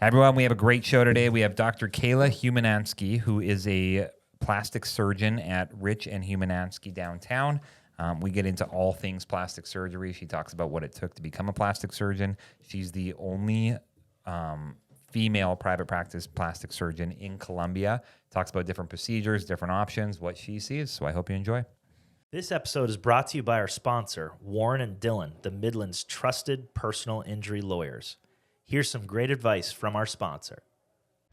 Hi, everyone. We have a great show today. We have Dr. Kayla Humenansky, who is a plastic surgeon at Rich and Humenansky downtown. We get into all things plastic surgery. She talks about what it took to become a plastic surgeon. She's the only female private practice plastic surgeon in Colombia. Talks about different procedures, different options, what she sees. So I hope you enjoy. This episode is brought to you by our sponsor, Warren and Dillon, the Midland's trusted personal injury lawyers. Here's some great advice from our sponsor.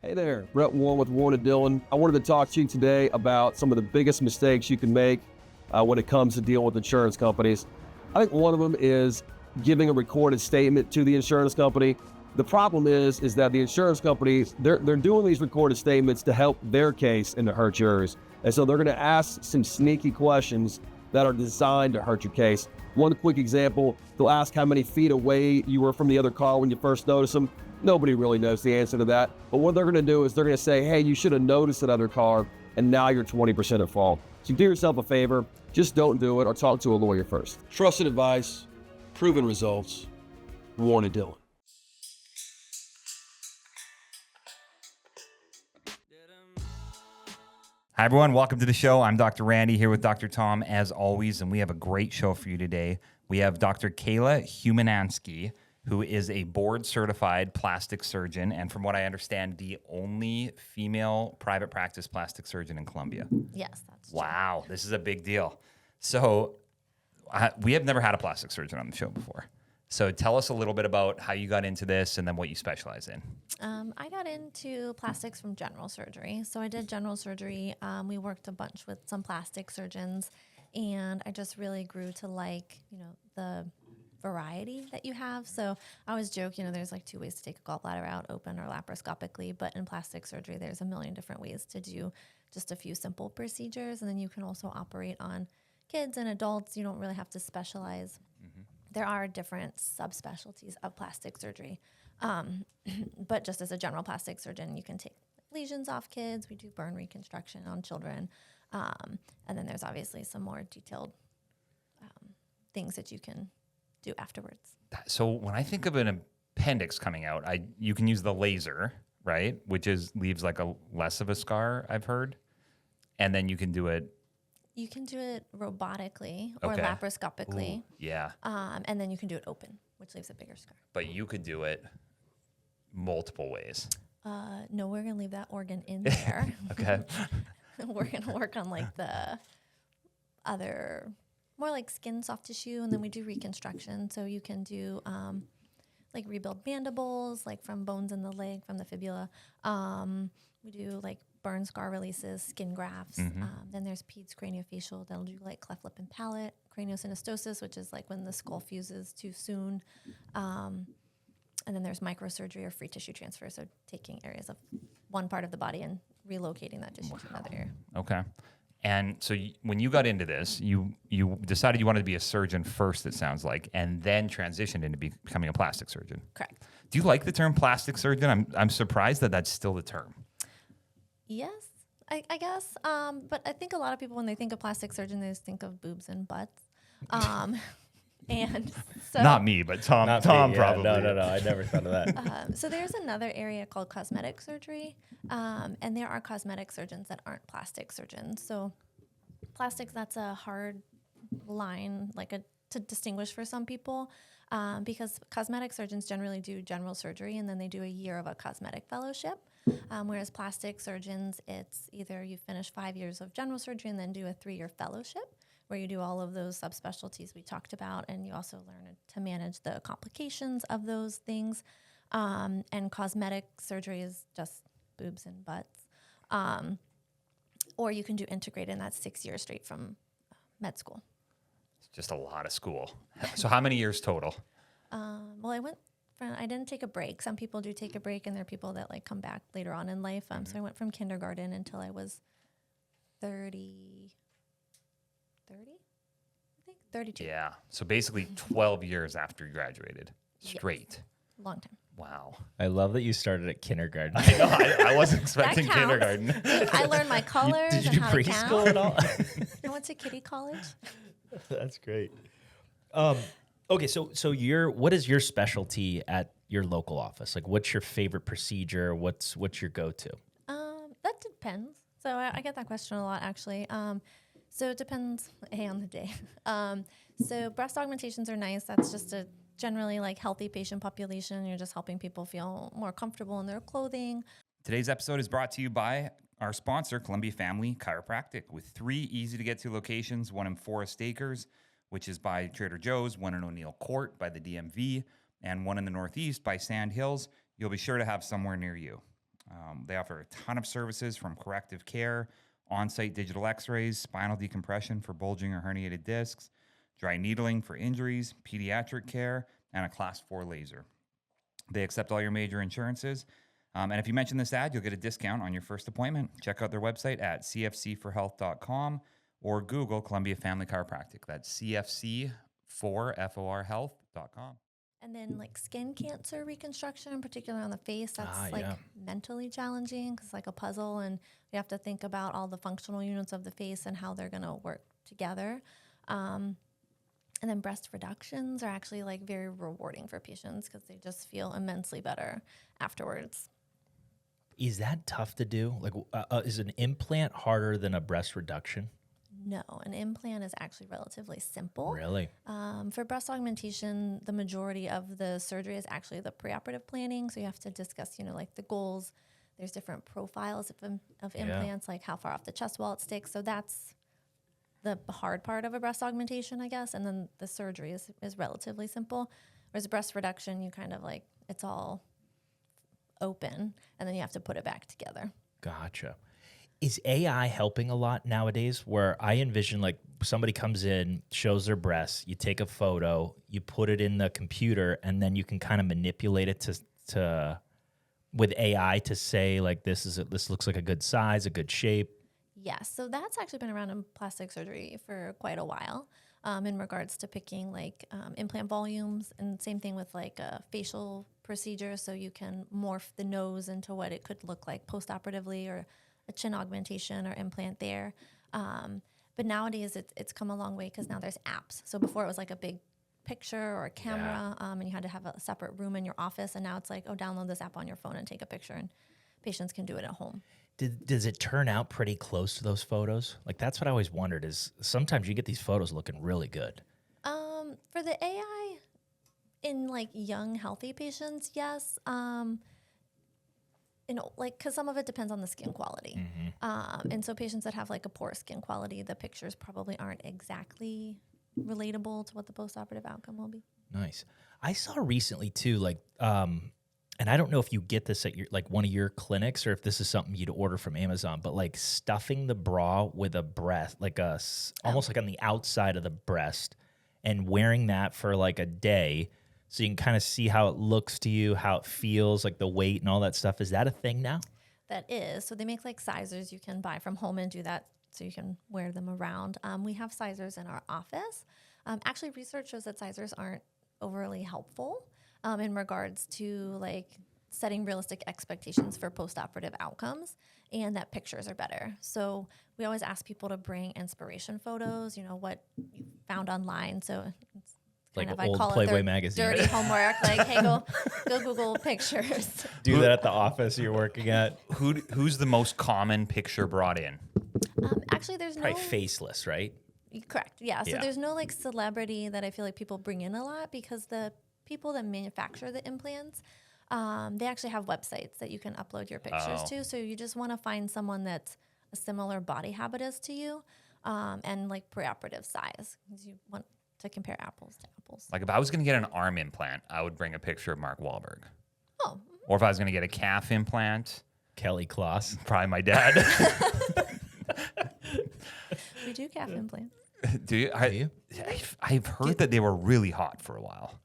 Hey there, Brett Warren with Warren and Dillon. I wanted to talk to you today about some of the biggest mistakes you can make when it comes to dealing with insurance companies. I think one of them is giving a recorded statement to the insurance company. The problem is that the insurance companies, they're doing these recorded statements to help their case and to hurt yours. And so they're going to ask some sneaky questions that are designed to hurt your case. One quick example, they'll ask how many feet away you were from the other car when you first noticed them. Nobody really knows the answer to that. But what they're going to do is they're going to say, hey, you should have noticed that other car, and now you're 20% at fault. So do yourself a favor, just don't do it or talk to a lawyer first. Trusted advice, proven results, Warren and Dillon. Hi, everyone. Welcome to the show. I'm Dr. Randy here with Dr. Tom, as always, and we have a great show for you today. We have Dr. Kayla Humenansky, who is a board-certified plastic surgeon, and from what I understand, the only female private practice plastic surgeon in Colombia. Yes, that's true. Wow, this is a big deal. So we have never had a plastic surgeon on the show before. So tell us a little bit about how you got into this and then what you specialize in. I got into plastics from general surgery. So I did general surgery. We worked a bunch with some plastic surgeons, and I just really grew to like, the variety that you have. So I always joke, there's like two ways to take a gallbladder out, open or laparoscopically, but in plastic surgery, there's a million different ways to do just a few simple procedures. And then you can also operate on kids and adults. You don't really have to specialize. Mm-hmm. There are different subspecialties of plastic surgery. But just as a general plastic surgeon, you can take lesions off kids. We do burn reconstruction on children. And then there's obviously some more detailed things that you can do afterwards. So when I think of an appendix coming out, you can use the laser, right? Which leaves like a less of a scar, I've heard. And then you can do it. You can do it robotically or Okay. laparoscopically. Ooh, yeah. And then you can do it open, which leaves a bigger scar. But you could do it multiple ways. No, we're going to leave that organ in there. Okay. We're going to work on like the other, more like skin, soft tissue, and then we do reconstruction. So you can do like rebuild mandibles, like from bones in the leg, from the fibula. We do like burn scar releases, skin grafts. Mm-hmm. Then there's peds craniofacial. That'll do like cleft lip and palate. Craniosynostosis, which is like when the skull fuses too soon. And then there's microsurgery or free tissue transfer. So taking areas of one part of the body and relocating that tissue to another area. Okay. And so when you got into this, you decided you wanted to be a surgeon first, it sounds like, and then transitioned into becoming a plastic surgeon. Correct. Do you like the term plastic surgeon? I'm surprised that that's still the term. Yes, I guess. But I think a lot of people, when they think of plastic surgeon, they just think of boobs and butts. And so Not me, but Tom. Not Tom me, yeah. probably. No, I never thought of that. so there's another area called cosmetic surgery, and there are cosmetic surgeons that aren't plastic surgeons. So plastics, that's a hard line, to distinguish for some people, because cosmetic surgeons generally do general surgery, and then they do a year of a cosmetic fellowship. Whereas plastic surgeons, it's either you finish 5 years of general surgery and then do a 3-year fellowship, where you do all of those subspecialties we talked about, and you also learn to manage the complications of those things. And cosmetic surgery is just boobs and butts. Or you can do integrated, and that's 6 years straight from med school. It's just a lot of school. So how many years total? Well, I didn't take a break. Some people do take a break, and there are people that come back later on in life. So I went from kindergarten until I was 30, I think 32. Yeah. So basically 12 years after you graduated. Straight. Yes. Long time. Wow. I love that you started at kindergarten. I know. I wasn't expecting counts. kindergarten. I learned my colors Did you and do how to preschool count. at all? I went to kiddie college. That's great. Okay, so what is your specialty at your local office? Like, what's your favorite procedure? What's your go-to? That depends. So I get that question a lot, actually. So it depends on the day. So breast augmentations are nice. That's just a generally like healthy patient population. You're just helping people feel more comfortable in their clothing. Today's episode is brought to you by our sponsor, Columbia Family Chiropractic, with 3 easy-to-get-to locations, one in Forest Acres, which is by Trader Joe's, one in O'Neill Court by the DMV, and one in the Northeast by Sand Hills. You'll be sure to have somewhere near you. They offer a ton of services from corrective care, on-site digital x-rays, spinal decompression for bulging or herniated discs, dry needling for injuries, pediatric care, and a Class 4 laser. They accept all your major insurances. And if you mention this ad, you'll get a discount on your first appointment. Check out their website at cfc4health.com or Google Columbia Family Chiropractic. That's cfc4for health.com. And then like skin cancer reconstruction, particularly on the face, that's mentally challenging because like a puzzle, and you have to think about all the functional units of the face and how they're going to work together. And then breast reductions are actually like very rewarding for patients because they just feel immensely better afterwards. Is that tough to do? Like, is an implant harder than a breast reduction? No, an implant is actually relatively simple. Really? For breast augmentation, the majority of the surgery is actually the preoperative planning. So you have to discuss, like the goals. There's different profiles of implants, like how far off the chest wall it sticks. So that's the hard part of a breast augmentation, I guess. And then the surgery is relatively simple. Whereas breast reduction, you kind of like, it's all open, and then you have to put it back together. Gotcha. Is AI helping a lot nowadays, where I envision like somebody comes in, shows their breasts, you take a photo, you put it in the computer, and then you can kind of manipulate it to with AI to say like this looks like a good size, a good shape? Yes, so that's actually been around in plastic surgery for quite a while in regards to picking like implant volumes, and same thing with like a facial procedure, so you can morph the nose into what it could look like postoperatively, or a chin augmentation or implant there. But nowadays it's come a long way because now there's apps. So before it was like a big picture or a camera, and you had to have a separate room in your office, and now it's like, download this app on your phone and take a picture, and patients can do it at home. Does it turn out pretty close to those photos? Like, that's what I always wondered, is sometimes you get these photos looking really good. For the AI in like young, healthy patients, yes. Because some of it depends on the skin quality. Mm-hmm. And so patients that have like a poor skin quality, the pictures probably aren't exactly relatable to what the postoperative outcome will be. Nice. I saw recently too, like, and I don't know if you get this at your like one of your clinics or if this is something you'd order from Amazon, but like stuffing the bra with a breast, like almost like on the outside of the breast, and wearing that for like a day, so you can kind of see how it looks to you, how it feels, like the weight and all that stuff. Is that a thing now? That is. So they make like sizers you can buy from home and do that so you can wear them around. We have sizers in our office. Actually, research shows that sizers aren't overly helpful in regards to like setting realistic expectations for postoperative outcomes, and that pictures are better. So we always ask people to bring inspiration photos, what you found online. So it's like of, old I call Playboy it magazine. Dirty homework. Like, hey, go Google pictures. Do that at the office you're working at. Who's the most common picture brought in? Actually, there's Probably no faceless, right? Correct. Yeah. So Yeah. there's no like celebrity that I feel like people bring in a lot, because the people that manufacture the implants, they actually have websites that you can upload your pictures to. So you just want to find someone that's a similar body habitus to you, and like preoperative size, because you want to compare apples to apples. Like if I was going to get an arm implant, I would bring a picture of Mark Wahlberg. Oh. Or if I was going to get a calf implant, Kelly Kloss. probably my dad. We do calf implants. Do you? Do you? I've heard that they were really hot for a while.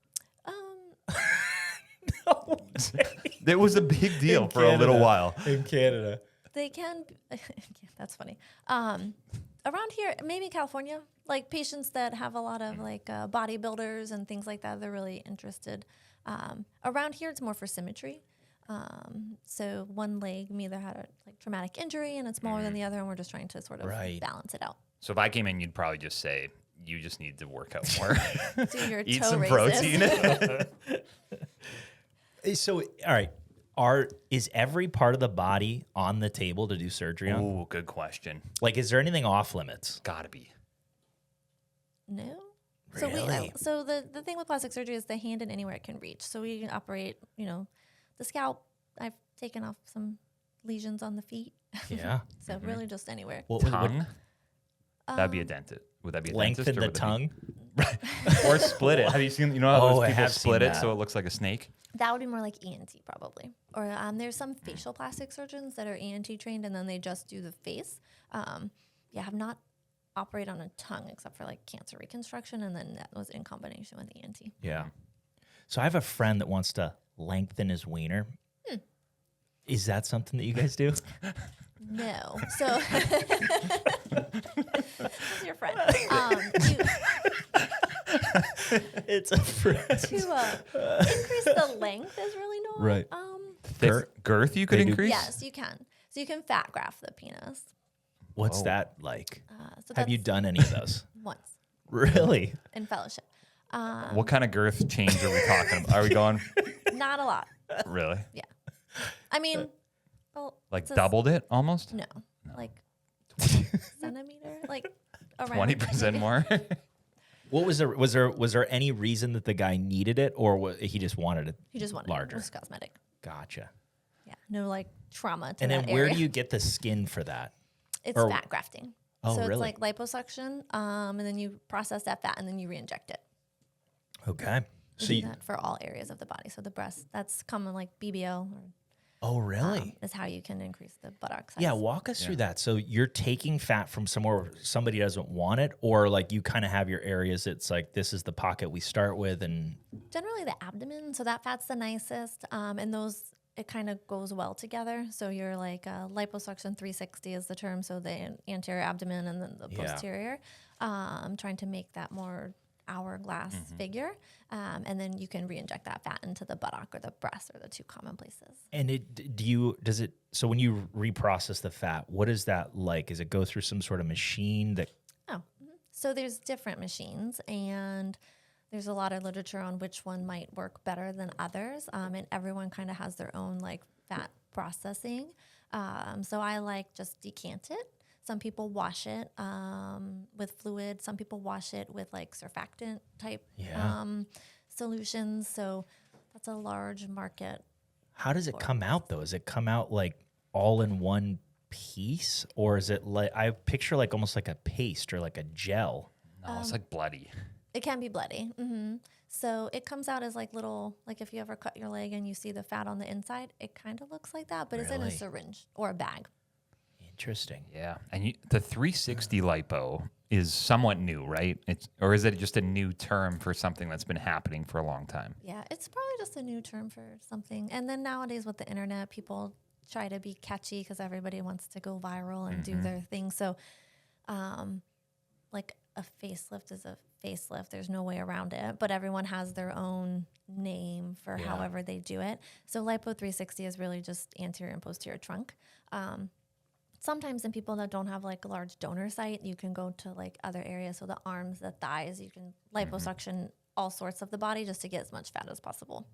It was a big deal for a little while. In Canada. They can. That's funny. Around here, maybe California, like patients that have a lot of like bodybuilders and things like that, they're really interested. Around here, it's more for symmetry. So one leg either had a like traumatic injury and it's smaller than the other, and we're just trying to sort of balance it out. So if I came in, you'd probably just say, you just need to work out more. Do your Eat toe some raises. protein. So, all right. Is every part of the body on the table to do surgery on? Oh, good question. Like, is there anything off limits? Gotta be. No. Really? So the thing with plastic surgery is the hand and anywhere it can reach. So we can operate, the scalp. I've taken off some lesions on the feet. Yeah. So really just anywhere. Tongue? That'd be a dentist. Would that be a dentist? Lengthen or the would that tongue? be- or split it. Have you seen, how Oh, those I people have seen split it that. so it looks like a snake? That would be more like ENT probably. Or there's some facial plastic surgeons that are ENT trained and then they just do the face. Have not operated on a tongue except for like cancer reconstruction, and then that was in combination with ENT. Yeah. So I have a friend that wants to lengthen his wiener. Is that something that you guys do? No. So who's your friend? It's a friend. To increase the length is really not Right. Girth you could They do- increase? Yes, you can. So you can fat graft the penis. What's that like? So Have you that's done any of those? once Really? in fellowship? What kind of girth change are we talking about? Are we going, Not a lot. really? Yeah. I mean, well, Like it's a- doubled it almost? No, like 20 centimeter, like around 20% more? What was there any reason that the guy needed it, or he just wanted it You just want larger? It was cosmetic. Gotcha. Yeah, no like trauma to And that then where area. do you get the skin for that? It's or- fat grafting. Oh, so really? it's like liposuction, and then you process that fat and then you re-inject it. Okay. We So do you, that for all areas of the body. So the breast, that's common like BBL, or, oh really? is how you can increase the buttock size. Yeah, walk us through that. So you're taking fat from somewhere where somebody doesn't want it, or like you kind of have your areas. It's like this is the pocket we start with, and Generally the abdomen, so that fat's the nicest, and those it kind of goes well together. So you're like liposuction 360 is the term. So the anterior abdomen and then the Yeah. posterior, trying to make that more hourglass figure, and then you can re-inject that fat into the buttock or the breast are the two common places. and so when you reprocess the fat, what is that like? Does it go through some sort of machine that? So there's different machines, and there's a lot of literature on which one might work better than others, and everyone kind of has their own like fat processing. So I like just decant it. Some people wash it with fluid. Some people wash it with like surfactant type solutions. So that's a large market. How does it come out though? Does it come out like all in one piece, or is it like I picture like almost like a paste or like a gel? No, it's like bloody. It can be bloody. So it comes out as like little, like if you ever cut your leg and you see the fat on the inside, it kind of looks like that, but it's in a Really? syringe or a bag. Interesting. Yeah. And the 360 lipo is somewhat new, right? Or is it just a new term for something that's been happening for a long time? Yeah, it's probably just a new term for something. And then nowadays with the internet, people try to be catchy because everybody wants to go viral and do their thing. So, like a facelift is a facelift. There's no way around it, but everyone has their own name for however they do it. So lipo 360 is really just anterior and posterior trunk. Sometimes in people that don't have like a large donor site, you can go to like other areas. So the arms, the thighs, you can liposuction all sorts of the body just to get as much fat as possible.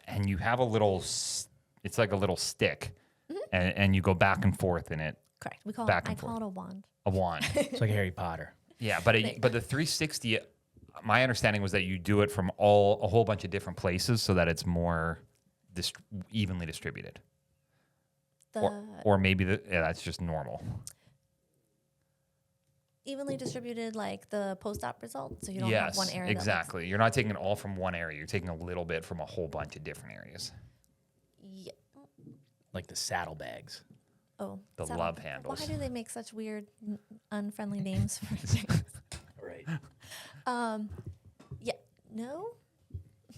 And you have it's like a little stick, and you go back and forth in it, Correct. I call it a wand. a wand. It's like Harry Potter. Yeah, but the 360, my understanding was that you do it from a whole bunch of different places so that it's more evenly distributed. Or maybe that's just normal. Evenly distributed, like the post-op results, so you don't have one area. Exactly. You're not taking it all from one area. You're taking a little bit from a whole bunch of different areas. Yeah. Like the saddlebags. Oh, The saddle- love handles. Why do they make such weird, unfriendly names for things? Right. Yeah. No.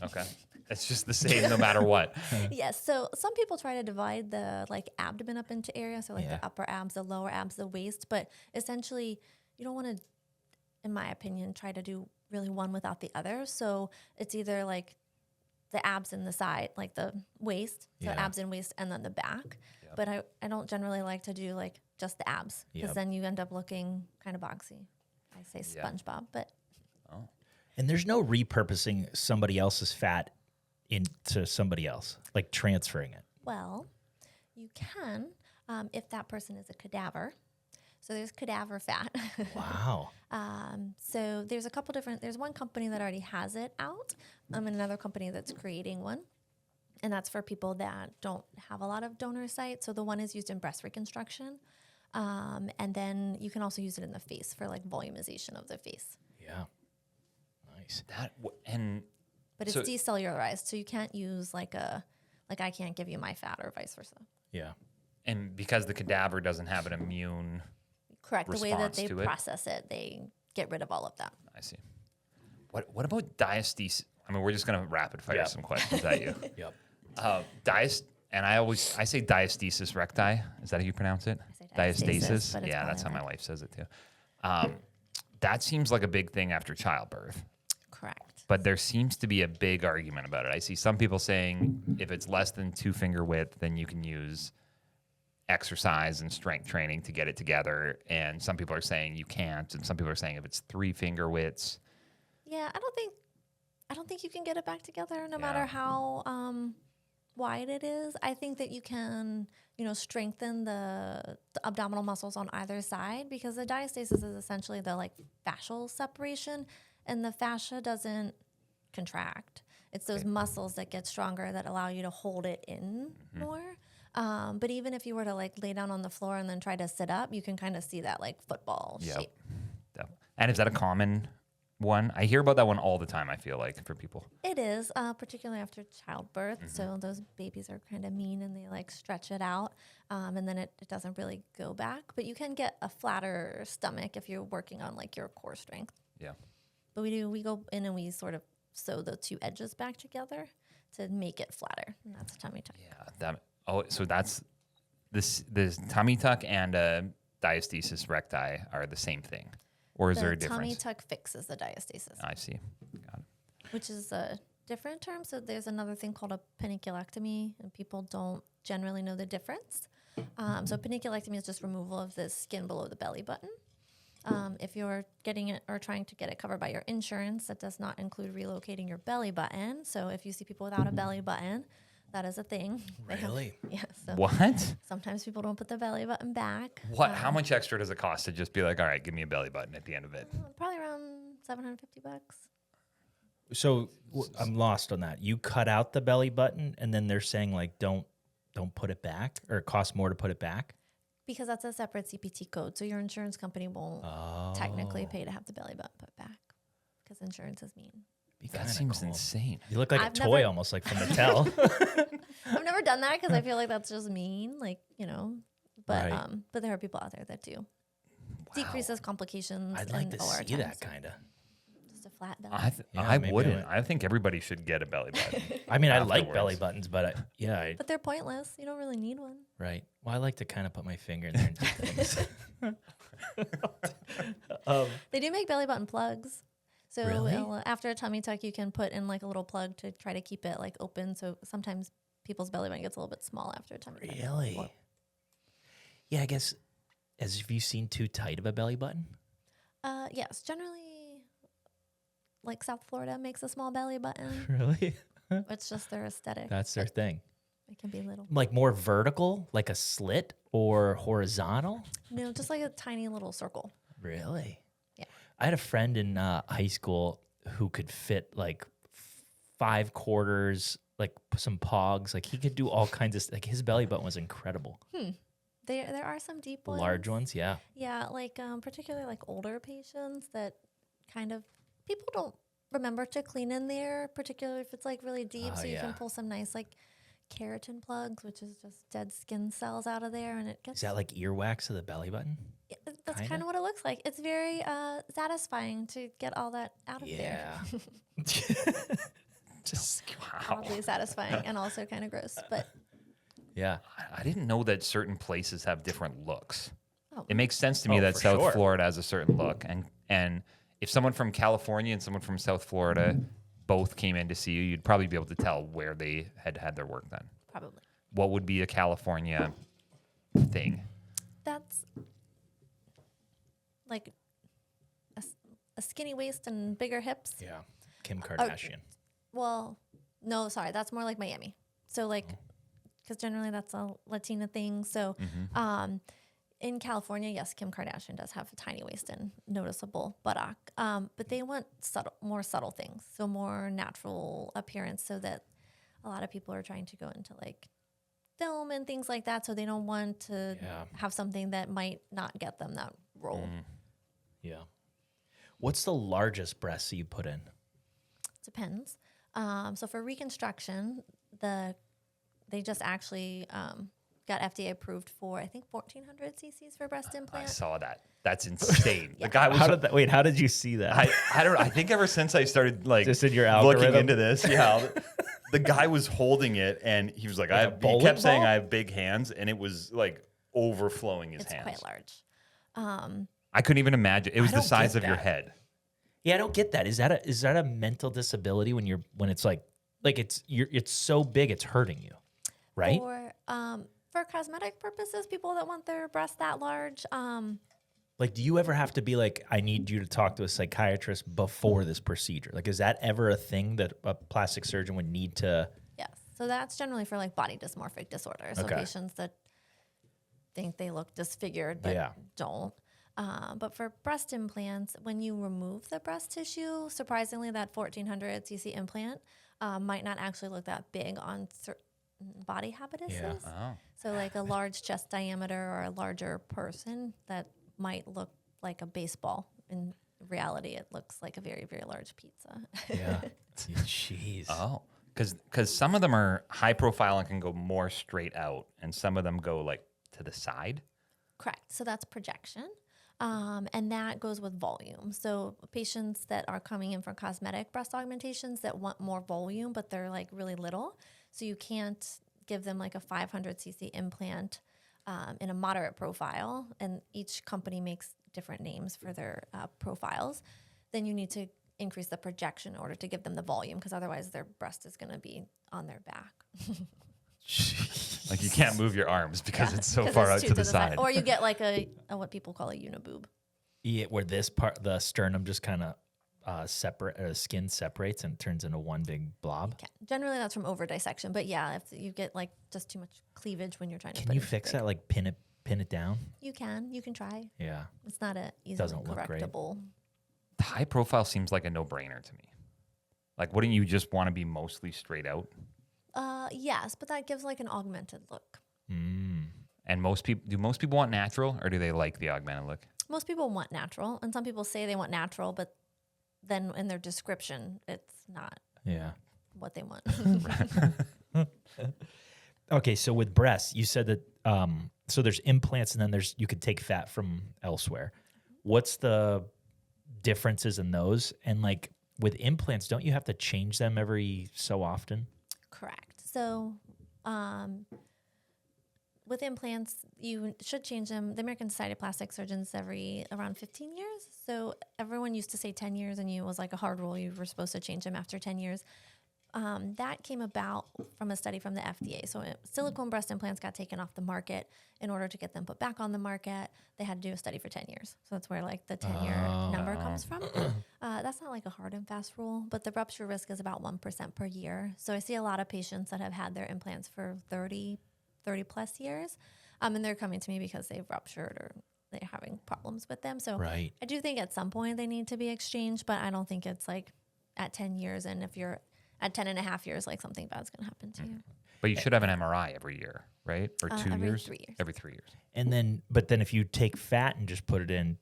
Okay. It's just the same no matter what. Yes. So some people try to divide the like abdomen up into areas, so like Yeah. the upper abs, the lower abs, the waist. But essentially, you don't want to, in my opinion, try to do really one without the other. So it's either like the abs and the side, like the waist, so Yeah. abs and waist, and then the back. But I don't generally like to do like just the abs because Yep. then you end up looking kind of boxy. I say Yeah. SpongeBob, but And there's no repurposing somebody else's fat into somebody else, like transferring it? Well, you can if that person is a cadaver. So there's cadaver fat. Wow. So there's a couple different. There's one company that already has it out, and another company that's creating one, and that's for people that don't have a lot of donor sites. So the one is used in breast reconstruction, and then you can also use it in the face for like volumization of the face. Yeah. Nice. But it's So- decellularized, so you can't use like I can't give you my fat or vice versa. Yeah. And because the cadaver doesn't have an immune, Correct. The way that response they to it? process it, they get rid of all of that. I see. What about diastasis? I mean, we're just gonna rapid fire Yeah. some questions at you. Yep. And I say diastasis recti. Is that how you pronounce it? I say diastasis, but it's Yeah, probably that's how my like- wife says it too. That seems like a big thing after childbirth, Correct. but there seems to be a big argument about it. I see some people saying if it's less than 2 finger width, then you can use exercise and strength training to get it together. And some people are saying you can't, and some people are saying if it's 3 finger widths. Yeah, I don't think you can get it back together no Yeah. matter how wide it is. I think that you can, strengthen the abdominal muscles on either side, because the diastasis is essentially the like fascial separation, and the fascia doesn't contract. It's those muscles that get stronger that allow you to hold it in more. But even if you were to like lay down on the floor and then try to sit up, you can kind of see that like football shape. And is that a common one? I hear about that one all the time, I feel like, for people. It is, particularly after childbirth. So those babies are kind of mean and they like stretch it out. And then it doesn't really go back. But you can get a flatter stomach if you're working on like your core strength. Yeah. But we go in and we sort of sew the two edges back together to make it flatter. And that's a tummy tuck. Yeah. So that's this tummy tuck and diastasis recti are the same thing, or is there a The tummy difference? tuck fixes the diastasis, I see. Got it. which is a different term. So there's another thing called a paniculectomy, and people don't generally know the difference. So paniculectomy is just removal of the skin below the belly button. If you're getting it or trying to get it covered by your insurance, that does not include relocating your belly button. So if you see people without a belly button, that is a thing. Really? Yeah. So What? sometimes people don't put the belly button back. What? How much extra does it cost to just be like, all right, give me a belly button at the end of it? Probably around $750. So I'm lost on that. You cut out the belly button, and then they're saying like, don't put it back, or it costs more to put it back. Because that's a separate CPT code. So your insurance company won't technically pay to have the belly button put back, because insurance is mean. Be That kinda seems cool. insane. You look like I've a toy, never- almost like from Mattel. I've never done that because I feel like that's just mean, But Right. but there are people out there that do. Decreases complications. I'd like and to OR see that times. kind of. Just a flat belly. I maybe I wouldn't. would. I think everybody should get a belly button. I mean, I like belly Afterwards. buttons, but But they're pointless. You don't really need one. right. Well, I like to kind of put my finger in there and do things. They do make belly button plugs. So Really? after a tummy tuck, you can put in like a little plug to try to keep it like open. So sometimes people's belly button gets a little bit small after a tummy tuck. Really? Yeah, I guess. Have you seen too tight of a belly button? Yes, generally, like South Florida makes a small belly button. Really? It's just their aesthetic. That's their thing. It can be little. Like more vertical, like a slit, or horizontal? No, just like a tiny little circle. Really? Yeah. I had a friend in high school who could fit like 5 quarters, like some pogs. Like he could do all kinds of, like his belly button was incredible. There are some deep ones. Large ones, yeah. Yeah, like particularly like older patients that kind of people don't remember to clean in there, particularly if it's like really deep. Oh, So you yeah. can pull some nice like keratin plugs, which is just dead skin cells out of there, and it gets. Is that like earwax of the belly button? Yeah, that's kinda? kind of what it looks like. It's very satisfying to get all that out of there. Just Wow. Oddly satisfying and also kind of gross, but yeah. I didn't know that certain places have different looks. Oh. It makes sense to me Oh, that for South sure. Florida has a certain look, and if someone from California and someone from South Florida both came in to see you, you'd probably be able to tell where they had their work done. probably. What would be a California thing? That's like a skinny waist and bigger hips. Yeah. Kim Kardashian. Well, No, sorry, that's more like Miami. So like, because generally that's a Latina thing. So in California, yes, Kim Kardashian does have a tiny waist and noticeable buttock, but they want more subtle things, so more natural appearance, so that a lot of people are trying to go into like film and things like that, so they don't want to have something that might not get them that role. Yeah. What's the largest breast you put in? Depends. So for reconstruction, they just actually got FDA approved for, I think, 1,400 cc's for breast implant. I saw that. That's insane. Yeah. The guy was. How did you see that? I don't. I think ever since I started like Just in your looking algorithm? into this, the guy was holding it and he was like, Like a he bowling kept saying ball? I have big hands, and it was like overflowing his It's hands. quite large. I couldn't even imagine. It was the don't size get of your that. head. Yeah, I don't get that. Is that a mental disability when it's like it's so big it's hurting you, right? For cosmetic purposes, people that want their breasts that large, Like, do you ever have to be like, I need you to talk to a psychiatrist before this procedure? Like, is that ever a thing that a plastic surgeon would need to? yes. So that's generally for like body dysmorphic disorder. So Okay. patients that think they look disfigured but don't. But for breast implants, when you remove the breast tissue, surprisingly, that 1,400 cc implant might not actually look that big on certain body habituses. Yeah. Oh. So like a large chest diameter or a larger person, that might look like a baseball. In reality, it looks like a very, very large pizza. Yeah. Jeez. Oh, because some of them are high profile and can go more straight out, and some of them go like to the side. Correct. So that's projection. And that goes with volume. So patients that are coming in for cosmetic breast augmentations that want more volume, but they're like really little. So you can't give them like a 500 cc implant in a moderate profile. And each company makes different names for their profiles. Then you need to increase the projection in order to give them the volume, because otherwise their breast is going to be on their back. Like you can't move your arms because it's so 'Cause far it's out too to the side. Or you get like a what people call a uniboob. Yeah, where this part, the sternum, just kind of skin separates and turns into one big blob. Okay. Generally, that's from over dissection. But yeah, if you get like just too much cleavage when you're trying to Can put you it fix big, that? Like pin it down? You can try. Yeah. It's not a easily Doesn't look great. correctable. High profile seems like a no-brainer to me. Like, wouldn't you just want to be mostly straight out? Yes, but that gives like an augmented look. And most people want natural, or do they like the augmented look? Most people want natural, and some people say they want natural, but then in their description, it's not Yeah. what they want. Okay, so with breasts, you said that so there's implants and then you could take fat from elsewhere. What's the differences in those? And like with implants, don't you have to change them every so often? Correct. So with implants, you should change them. The American Society of Plastic Surgeons around 15 years. So everyone used to say 10 years, and it was like a hard rule. You were supposed to change them after 10 years. That came about from a study from the FDA. So silicone breast implants got taken off the market. In order to get them put back on the market, they had to do a study for 10 years. So that's where like the 10-year number comes from. That's not like a hard and fast rule, but the rupture risk is about 1% per year. So I see a lot of patients that have had their implants for 30 plus years. And they're coming to me because they've ruptured or they're having problems with them. So Right. I do think at some point they need to be exchanged, but I don't think it's like at 10 years. And if you're at 10 and a half years, like something bad's going to happen to you. But you should have an MRI every year, right? Or 2 every years? 3 years. Every 3 years. And then, but then if you take fat and just put it in,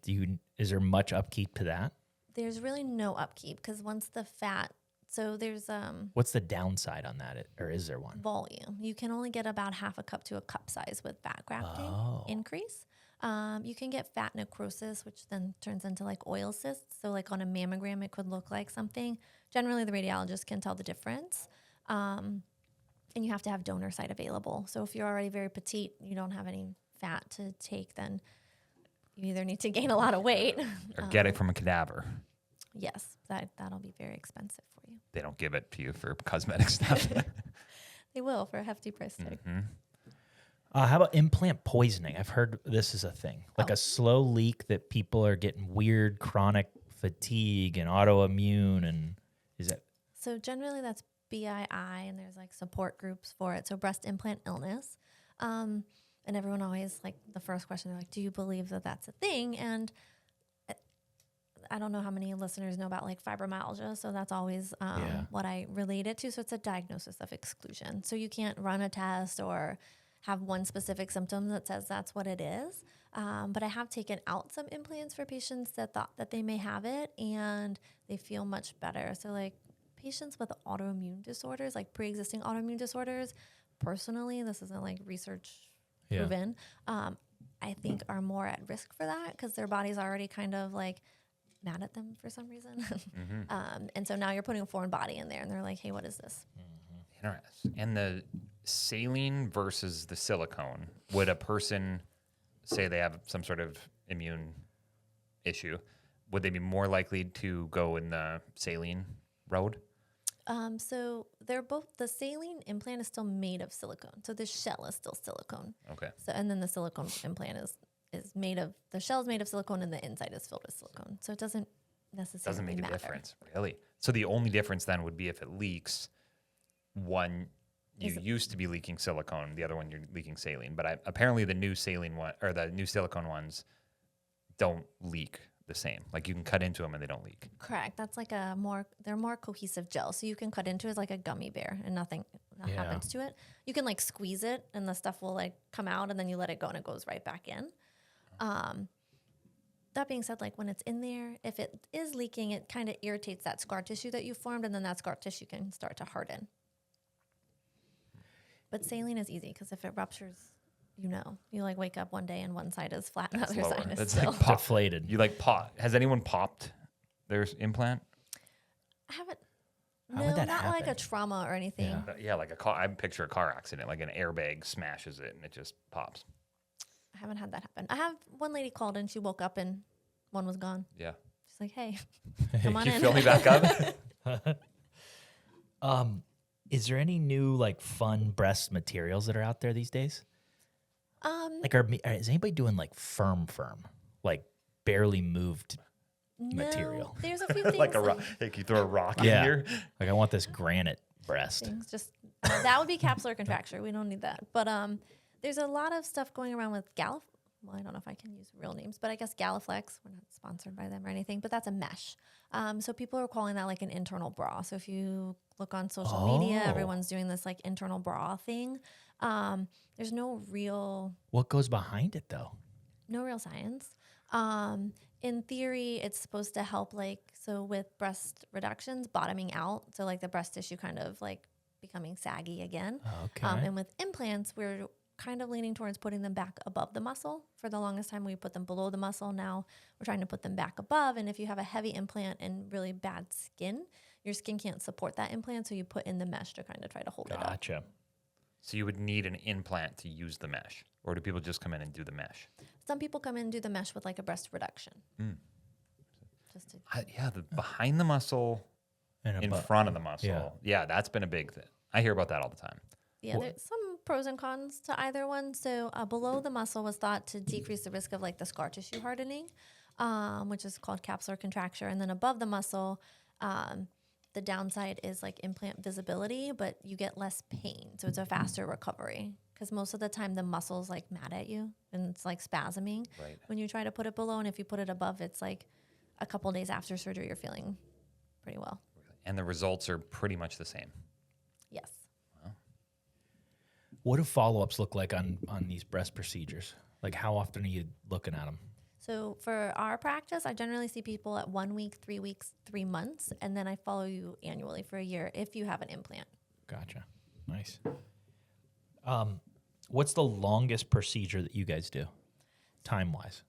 is there much upkeep to that? There's really no upkeep because once the fat, so there's What's the downside on that? Or is there one? volume. You can only get about half a cup to a cup size with fat grafting increase. You can get fat necrosis, which then turns into like oil cysts. So like on a mammogram, it could look like something. Generally, the radiologist can tell the difference. And you have to have donor site available. So if you're already very petite, you don't have any fat to take, then you either need to gain a lot of weight. Or get it from a cadaver. Yes, that'll be very expensive for you. They don't give it to you for cosmetic stuff. They will for a hefty price tag. How about implant poisoning? I've heard this is a thing, like a slow leak that people are getting weird chronic fatigue and autoimmune. And is that? So generally that's BII, and there's like support groups for it. So breast implant illness. And everyone always, like, the first question, they're like, do you believe that that's a thing? And I don't know how many listeners know about like fibromyalgia. So that's always what I relate it to. So it's a diagnosis of exclusion. So you can't run a test or have one specific symptom that says that's what it is. But I have taken out some implants for patients that thought that they may have it, and they feel much better. So like patients with autoimmune disorders, like pre-existing autoimmune disorders, personally, this isn't like research proven, I think are more at risk for that because their body's already kind of like mad at them for some reason. And so now you're putting a foreign body in there, and they're like, hey, what is this? Interesting. And the saline versus the silicone, would a person say they have some sort of immune issue, would they be more likely to go in the saline road? So they're both, the saline implant is still made of silicone. So the shell is still silicone. Okay. So, and then the silicone implant is made of, the shell is made of silicone and the inside is filled with silicone. So it doesn't necessarily Doesn't make matter. a difference, really. So the only difference then would be if it leaks, one, you used to be leaking silicone, the other one you're leaking saline. But apparently the new saline one, or the new silicone ones, don't leak the same. Like you can cut into them and they don't leak. Correct. That's like they're more cohesive gel. So you can cut into it like a gummy bear and nothing happens to it. You can like squeeze it and the stuff will like come out, and then you let it go and it goes right back in. That being said, like when it's in there, if it is leaking, it kind of irritates that scar tissue that you formed, and then that scar tissue can start to harden. But saline is easy because if it ruptures, you like wake up one day and one side is flat and the other side is That's still. like deflated. You like pop. Has anyone popped their implant? I haven't. How No, would that not like a happen? trauma or anything. Yeah, like a car. I picture a car accident, like an airbag smashes it and it just pops. I haven't had that happen. I have one lady called and she woke up and one was gone. Yeah. She's like, hey, come on Can you in. fill me back up? Is there any new like fun breast materials that are out there these days? Like, is anybody doing like firm, like barely moved material? There's a few things. Like a rock. Hey, can you throw a rock in Yeah, here? like I want this granite breast. Things just that would be capsular contracture. We don't need that. But there's a lot of stuff going around with Well, I don't know if I can use real names, but I guess Galiflex. We're not sponsored by them or anything, but that's a mesh. So people are calling that like an internal bra. So if you look on social media, everyone's doing this like internal bra thing. There's no real What goes behind it though? science. In theory, it's supposed to help with breast reductions, bottoming out. So like the breast tissue kind of like becoming saggy again. Okay. And with implants, we're kind of leaning towards putting them back above the muscle. For the longest time, we put them below the muscle. Now we're trying to put them back above. And if you have a heavy implant and really bad skin, your skin can't support that implant. So you put in the mesh to kind of try to hold it up. Gotcha. So you would need an implant to use the mesh, or do people just come in and do the mesh? Some people come in and do the mesh with like a breast reduction. Just to The behind the muscle, And in above. front of the muscle. Yeah, that's been a big thing. I hear about that all the time. Yeah, there's some pros and cons to either one. So below the muscle was thought to decrease the risk of like the scar tissue hardening, which is called capsular contracture. And then above the muscle, the downside is like implant visibility, but you get less pain. So it's a faster recovery because most of the time the muscle's like mad at you and it's like spasming Right. when you try to put it below. And if you put it above, it's like a couple days after surgery, you're feeling pretty well. And the results are pretty much the same. Yes. What do follow-ups look like on these breast procedures? Like how often are you looking at them? So for our practice, I generally see people at 1 week, 3 weeks, 3 months, and then I follow you annually for a year if you have an implant. Gotcha. Nice. What's the longest procedure that you guys do, time-wise?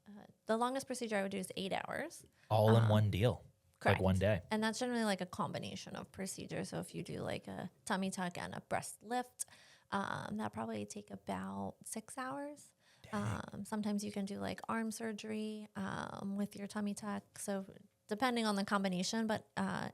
The longest procedure I would do is 8 hours. All in one deal, Correct. like one day. And that's generally like a combination of procedures. So if you do like a tummy tuck and a breast lift, that probably take about 6 hours. Sometimes you can do like arm surgery with your tummy tuck. So depending on the combination, but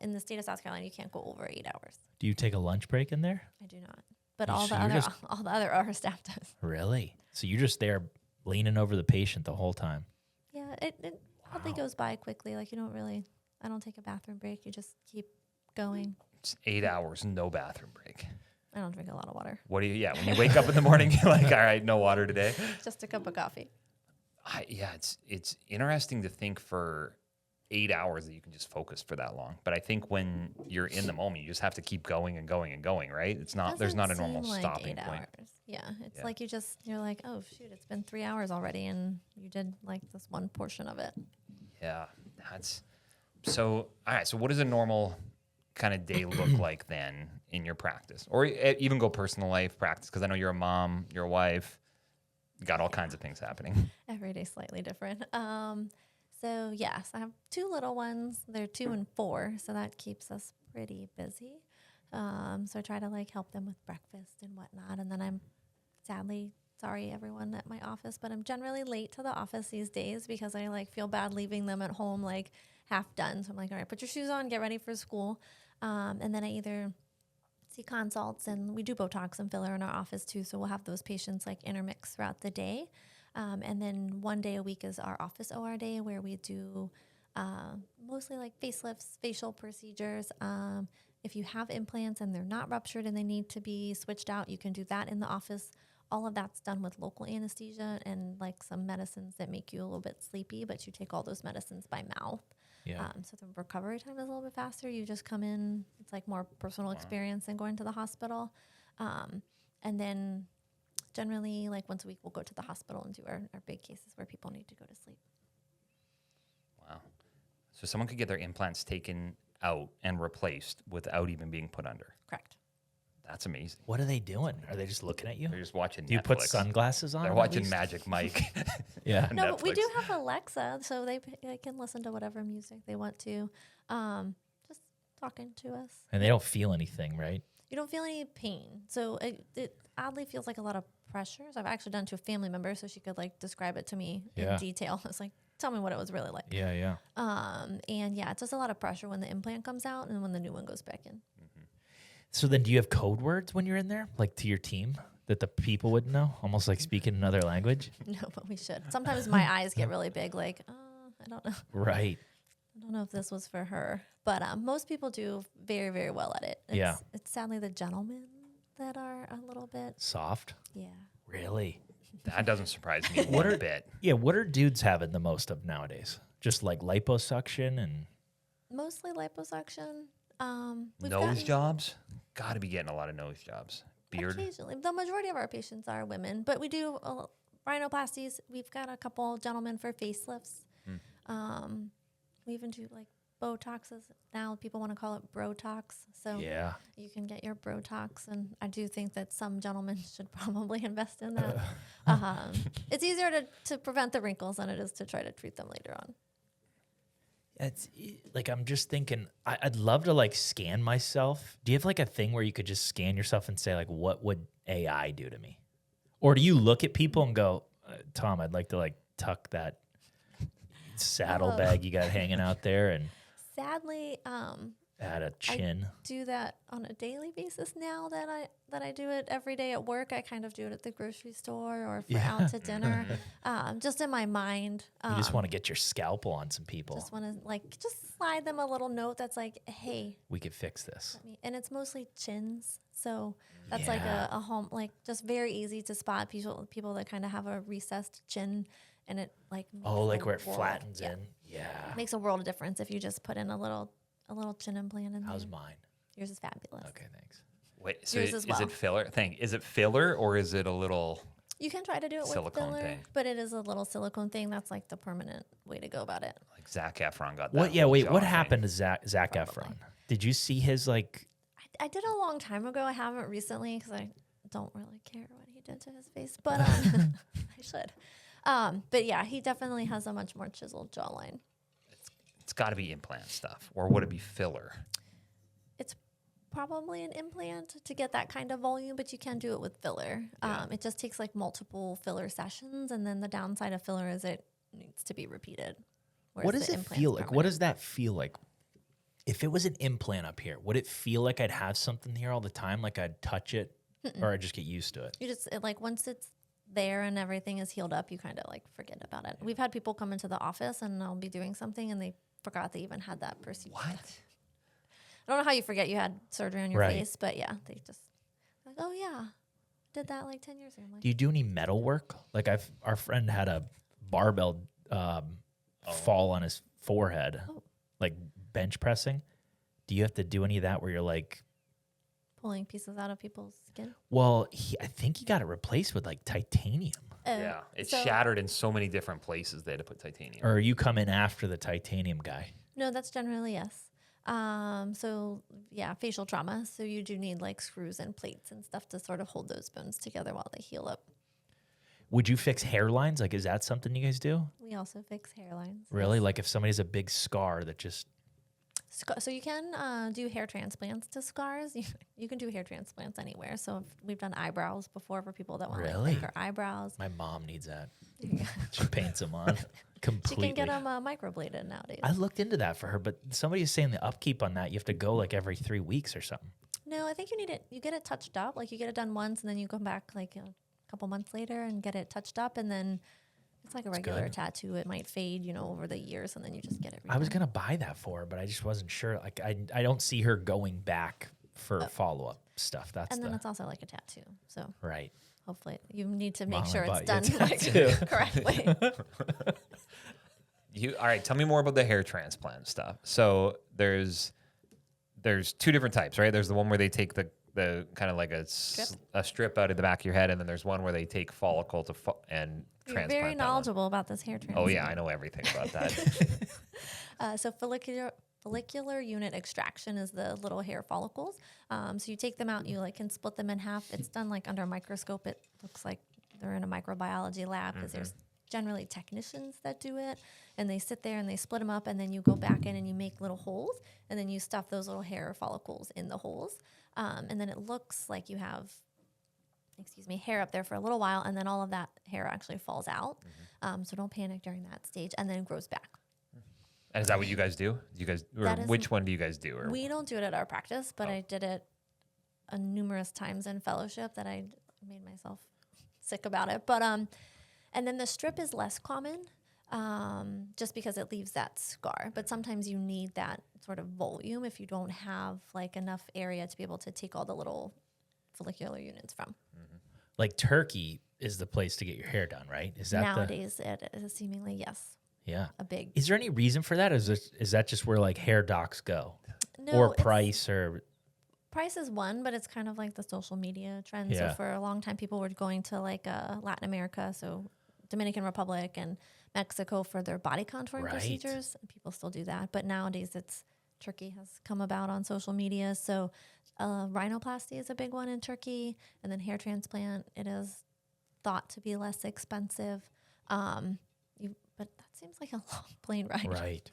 in the state of South Carolina, you can't go over 8 hours. Do you take a lunch break in there? I do not. But You- all so the you're other just- all the other our staff does. Really? So you're just there leaning over the patient the whole time? Yeah, it probably goes by quickly. Like I don't take a bathroom break. You just keep going. It's 8 hours, no bathroom break. I don't drink a lot of water. What do you? Yeah, when you wake up in the morning, you're like, all right, no water today. Just a cup of coffee. It's interesting to think for 8 hours that you can just focus for that long. But I think when you're in the moment, you just have to keep going and going and going, right? It's not. There's not a Doesn't normal seem like stopping 8 point. hours. Yeah, it's like you're like, oh shoot, it's been 3 hours already, and you did like this one portion of it. Yeah, that's so. All right, so what does a normal kind of day look like then in your practice, or even go personal life practice? Because I know you're a mom, you're a wife, you got all kinds of things happening. Every day slightly different. So yes, I have 2 little ones. They're 2 and 4, so that keeps us pretty busy. So I try to like help them with breakfast and whatnot, and then I'm sadly, sorry everyone at my office, but I'm generally late to the office these days because I like feel bad leaving them at home like half done. So I'm like, all right, put your shoes on, get ready for school. And then I either see consults, and we do Botox and filler in our office too. So we'll have those patients like intermix throughout the day. And then one day a week is our office OR day, where we do mostly like facelifts, facial procedures. If you have implants and they're not ruptured and they need to be switched out, you can do that in the office. All of that's done with local anesthesia and like some medicines that make you a little bit sleepy, but you take all those medicines by mouth. Yeah. So the recovery time is a little bit faster. You just come in, it's like more personal experience than going to the hospital. And then generally like once a week, we'll go to the hospital and do our big cases where people need to go to sleep. Wow. So someone could get their implants taken out and replaced without even being put under. Correct. That's amazing. What are they doing? Are they just looking at you? They're just watching Do you Netflix. put sunglasses on? They're at watching least? Magic Mike. Yeah. on No, but we Netflix. do have Alexa, so they can listen to whatever music they want to. Just talking to us. And they don't feel anything, right? You don't feel any pain. So it oddly feels like a lot of pressure. So I've actually done it to a family member so she could like describe it to me Yeah. in detail. It's like, tell me what it was really like. Yeah, yeah. And yeah, it's just a lot of pressure when the implant comes out and when the new one goes back in. So then do you have code words when you're in there, like to your team, that the people would know? Almost like speaking another language? No, but we should. Sometimes my eyes get really big, like, I don't know. Right. I don't know if this was for her. But most people do very, very well at it. Yeah. It's sadly the gentlemen that are a little bit, Soft? yeah. Really? That doesn't surprise me one bit. Yeah, what are dudes having the most of nowadays? Just like liposuction and... Mostly liposuction. We've Nose gotten- jobs? Got to be getting a lot of nose jobs. Beard? Occasionally. The majority of our patients are women, but we do rhinoplasties. We've got a couple gentlemen for facelifts. We even do like Botoxes. Now people want to call it Brotox. So Yeah. you can get your Brotox. And I do think that some gentlemen should probably invest in that. It's easier to prevent the wrinkles than it is to try to treat them later on. It's like, I'm just thinking, I'd love to like scan myself. Do you have like a thing where you could just scan yourself and say like, what would AI do to me? Or do you look at people and go, Tom, I'd like to like tuck that saddlebag you got hanging out there and Sadly, add a chin. do that on a daily basis now that I do it every day at work. I kind of do it at the grocery store or if we're out to dinner. Just in my mind. You just want to get your scalpel on some people. Just want to like just slide them a little note that's like, hey, We could fix this. and it's mostly chins. So that's like Yeah. a home, like just very easy to spot people that kind of have a recessed chin, and it like makes Oh, like a where it world- flattens yeah. in. Yeah. Makes a world of difference if you just put in a little chin implant in How's there. mine? Yours is fabulous. Okay, thanks. Wait, so Yours is as well. it filler? Is it filler or is it a little... You can try to do it with Silicone filler, thing. but it is a little silicone thing. That's like the permanent way to go about it. Like Zac Efron got that. What? Yeah, whole wait. jaw What thing. happened to Zac Efron? Did you see his like? I did a long time ago. I haven't recently because I don't really care what he did to his face, but I should. But yeah, he definitely has a much more chiseled jawline. It's got to be implant stuff, or would it be filler? It's probably an implant to get that kind of volume, but you can do it with filler. It just takes like multiple filler sessions, and then the downside of filler is it needs to be repeated. What whereas does the it implant's feel like? What permanent. does that feel like? If it was an implant up here, would it feel like I'd have something here all the time? Like I'd touch it, or I'd just get used to it? You just like once it's there and everything is healed up, you kind of like forget about it. We've had people come into the office and I'll be doing something and they forgot they even had that procedure. What? I don't know how you forget you had surgery on your Right. face, but yeah, they just like, oh yeah, did that like 10 years ago. I'm like, Do you do any metal work? Like our friend had a barbell fall on his forehead, like bench pressing. Do you have to do any of that where you're like, pulling pieces out of people's skin? well, I think he got it replaced with like titanium. Yeah, it's so- shattered in so many different places. They had to put titanium. Or you come in after the titanium guy? No, that's generally yes. So yeah, facial trauma. So you do need like screws and plates and stuff to sort of hold those bones together while they heal up. Would you fix hairlines? Like, is that something you guys do? We also fix hairlines. Really? yes. Like if somebody has a big scar that just, So you can do hair transplants to scars. You can do hair transplants anywhere. So we've done eyebrows before for people that want Really? like thicker eyebrows. my mom needs that. She paints them on She completely. can get them microbladed nowadays. I looked into that for her, but somebody is saying the upkeep on that, you have to go like every 3 weeks or something. No, I think you need it. You get it touched up. Like you get it done once, and then you come back like a couple months later and get it touched up, and then it's like a regular good. tattoo. It might fade, over the years, and then you just get it. I was redone. going to buy that for her, but I just wasn't sure. Like I don't see her going back for follow-up stuff. That's And then the it's also like a tattoo. So right. hopefully you need to make Mom, I sure it's bought done you a like, tattoo. correctly. All right, tell me more about the hair transplant stuff. So there's two different types, right? There's the one where they take the kind of like a strip out of the back of your head, and then there's one where they take follicle and You're transplant. very that one. knowledgeable about this hair transplant. Oh yeah, I know everything about that. So follicular unit extraction is the little hair follicles. So you take them out, you can split them in half. It's done like under a microscope. It looks like they're in a microbiology lab because there's generally technicians that do it, and they sit there and they split them up, and then you go back in and you make little holes, and then you stuff those little hair follicles in the holes, and then it looks like you have hair up there for a little while, and then all of that hair actually falls out. So don't panic during that stage, and then it grows back. And is that what you guys do? Do you guys, or That is- which one do you guys do? Or We don't do it at our practice, but I did it numerous times in fellowship that I made myself sick about it. But and then the strip is less common, just because it leaves that scar. But sometimes you need that sort of volume if you don't have like enough area to be able to take all the little follicular units from. Like Turkey is the place to get your hair done, right? Is that Nowadays, it is seemingly yeah. a big. Is there any reason for that? Is that just where like hair docs go? No, Or it's- price or Price is one, but it's kind of like the social media trend. Yeah. So for a long time, people were going to like Latin America, so Dominican Republic and Mexico for their body contouring Right. procedures. And people still do that, but nowadays Turkey has come about on social media. So rhinoplasty is a big one in Turkey, and then hair transplant. It is thought to be less expensive, but that seems like a long plane ride. right.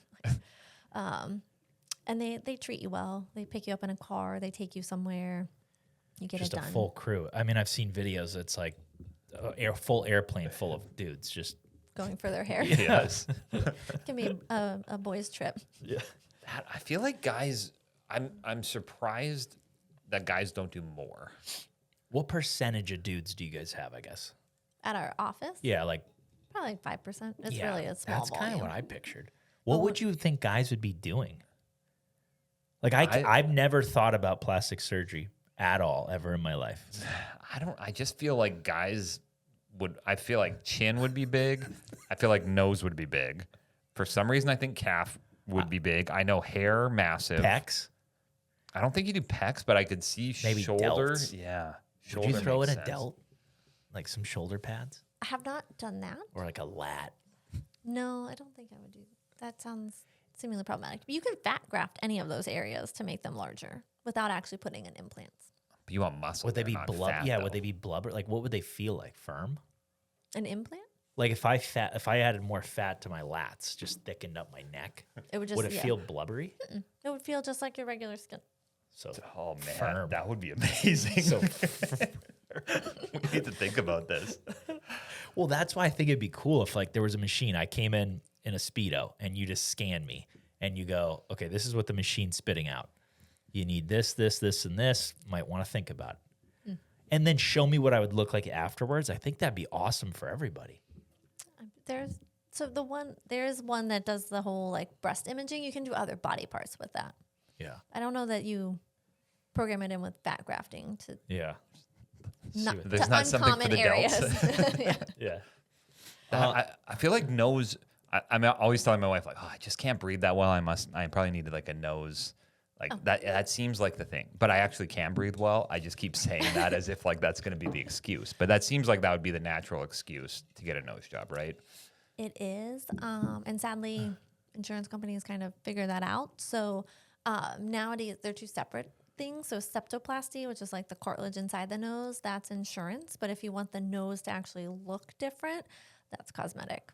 And they treat you well. They pick you up in a car. They take you somewhere. You get Just it a done. full crew. I mean, I've seen videos. It's like a full airplane full of dudes. Just Going for their hair. yes. It can be a boys' trip. I feel like guys. I'm surprised that guys don't do more. what percentage of dudes do you guys have? I guess. At our office, Yeah, like probably 5%. It's really a small That's kind of volume. what I pictured. What would you think guys would be doing? Like I- I've never thought about plastic surgery at all ever in my life. I just feel like guys I feel like chin would be big. I feel like nose would be big. For some reason, I think calf would be big. I know hair, massive. Pecs? I don't think you do pecs, but I could see Maybe shoulder. delts. Yeah. Would Shoulder you throw in makes a sense. delt? Like some shoulder pads? I have not done that. Or like a lat? No, I don't think I would do that. Sounds seemingly problematic. You can fat graft any of those areas to make them larger without actually putting in implants. But you want muscle. Would they there, be not blub? fat, Yeah, though. would they be blubber? Like what would they feel like? Firm? An implant? Like if I added more fat to my lats, just thickened up my neck, It would just would it feel blubbery? It would feel just like your regular skin. So Oh man, firm. that would be amazing. So we need to think about this. well, that's why I think it'd be cool if like there was a machine. I came in a Speedo and you just scan me and you go, okay, this is what the machine's spitting out. You need this, this, this, and this. Might want to think about it. And then show me what I would look like afterwards. I think that'd be awesome for everybody. There is one that does the whole like breast imaging. You can do other body parts with that. Yeah. I don't know that you program it in with fat grafting to Yeah. not what- There's to not something for uncommon the areas. delts. Yeah. Yeah. I feel like nose. I'm always telling my wife like, oh, I just can't breathe that well. I probably needed like a nose. Like that. That seems like the thing, but I actually can breathe well. I just keep saying that as if like that's going to be the excuse. But that seems like that would be the natural excuse to get a nose job, right? It is. And sadly, insurance companies kind of figure that out. So nowadays, they're two separate things. So septoplasty, which is like the cartilage inside the nose, that's insurance. But if you want the nose to actually look different, that's cosmetic.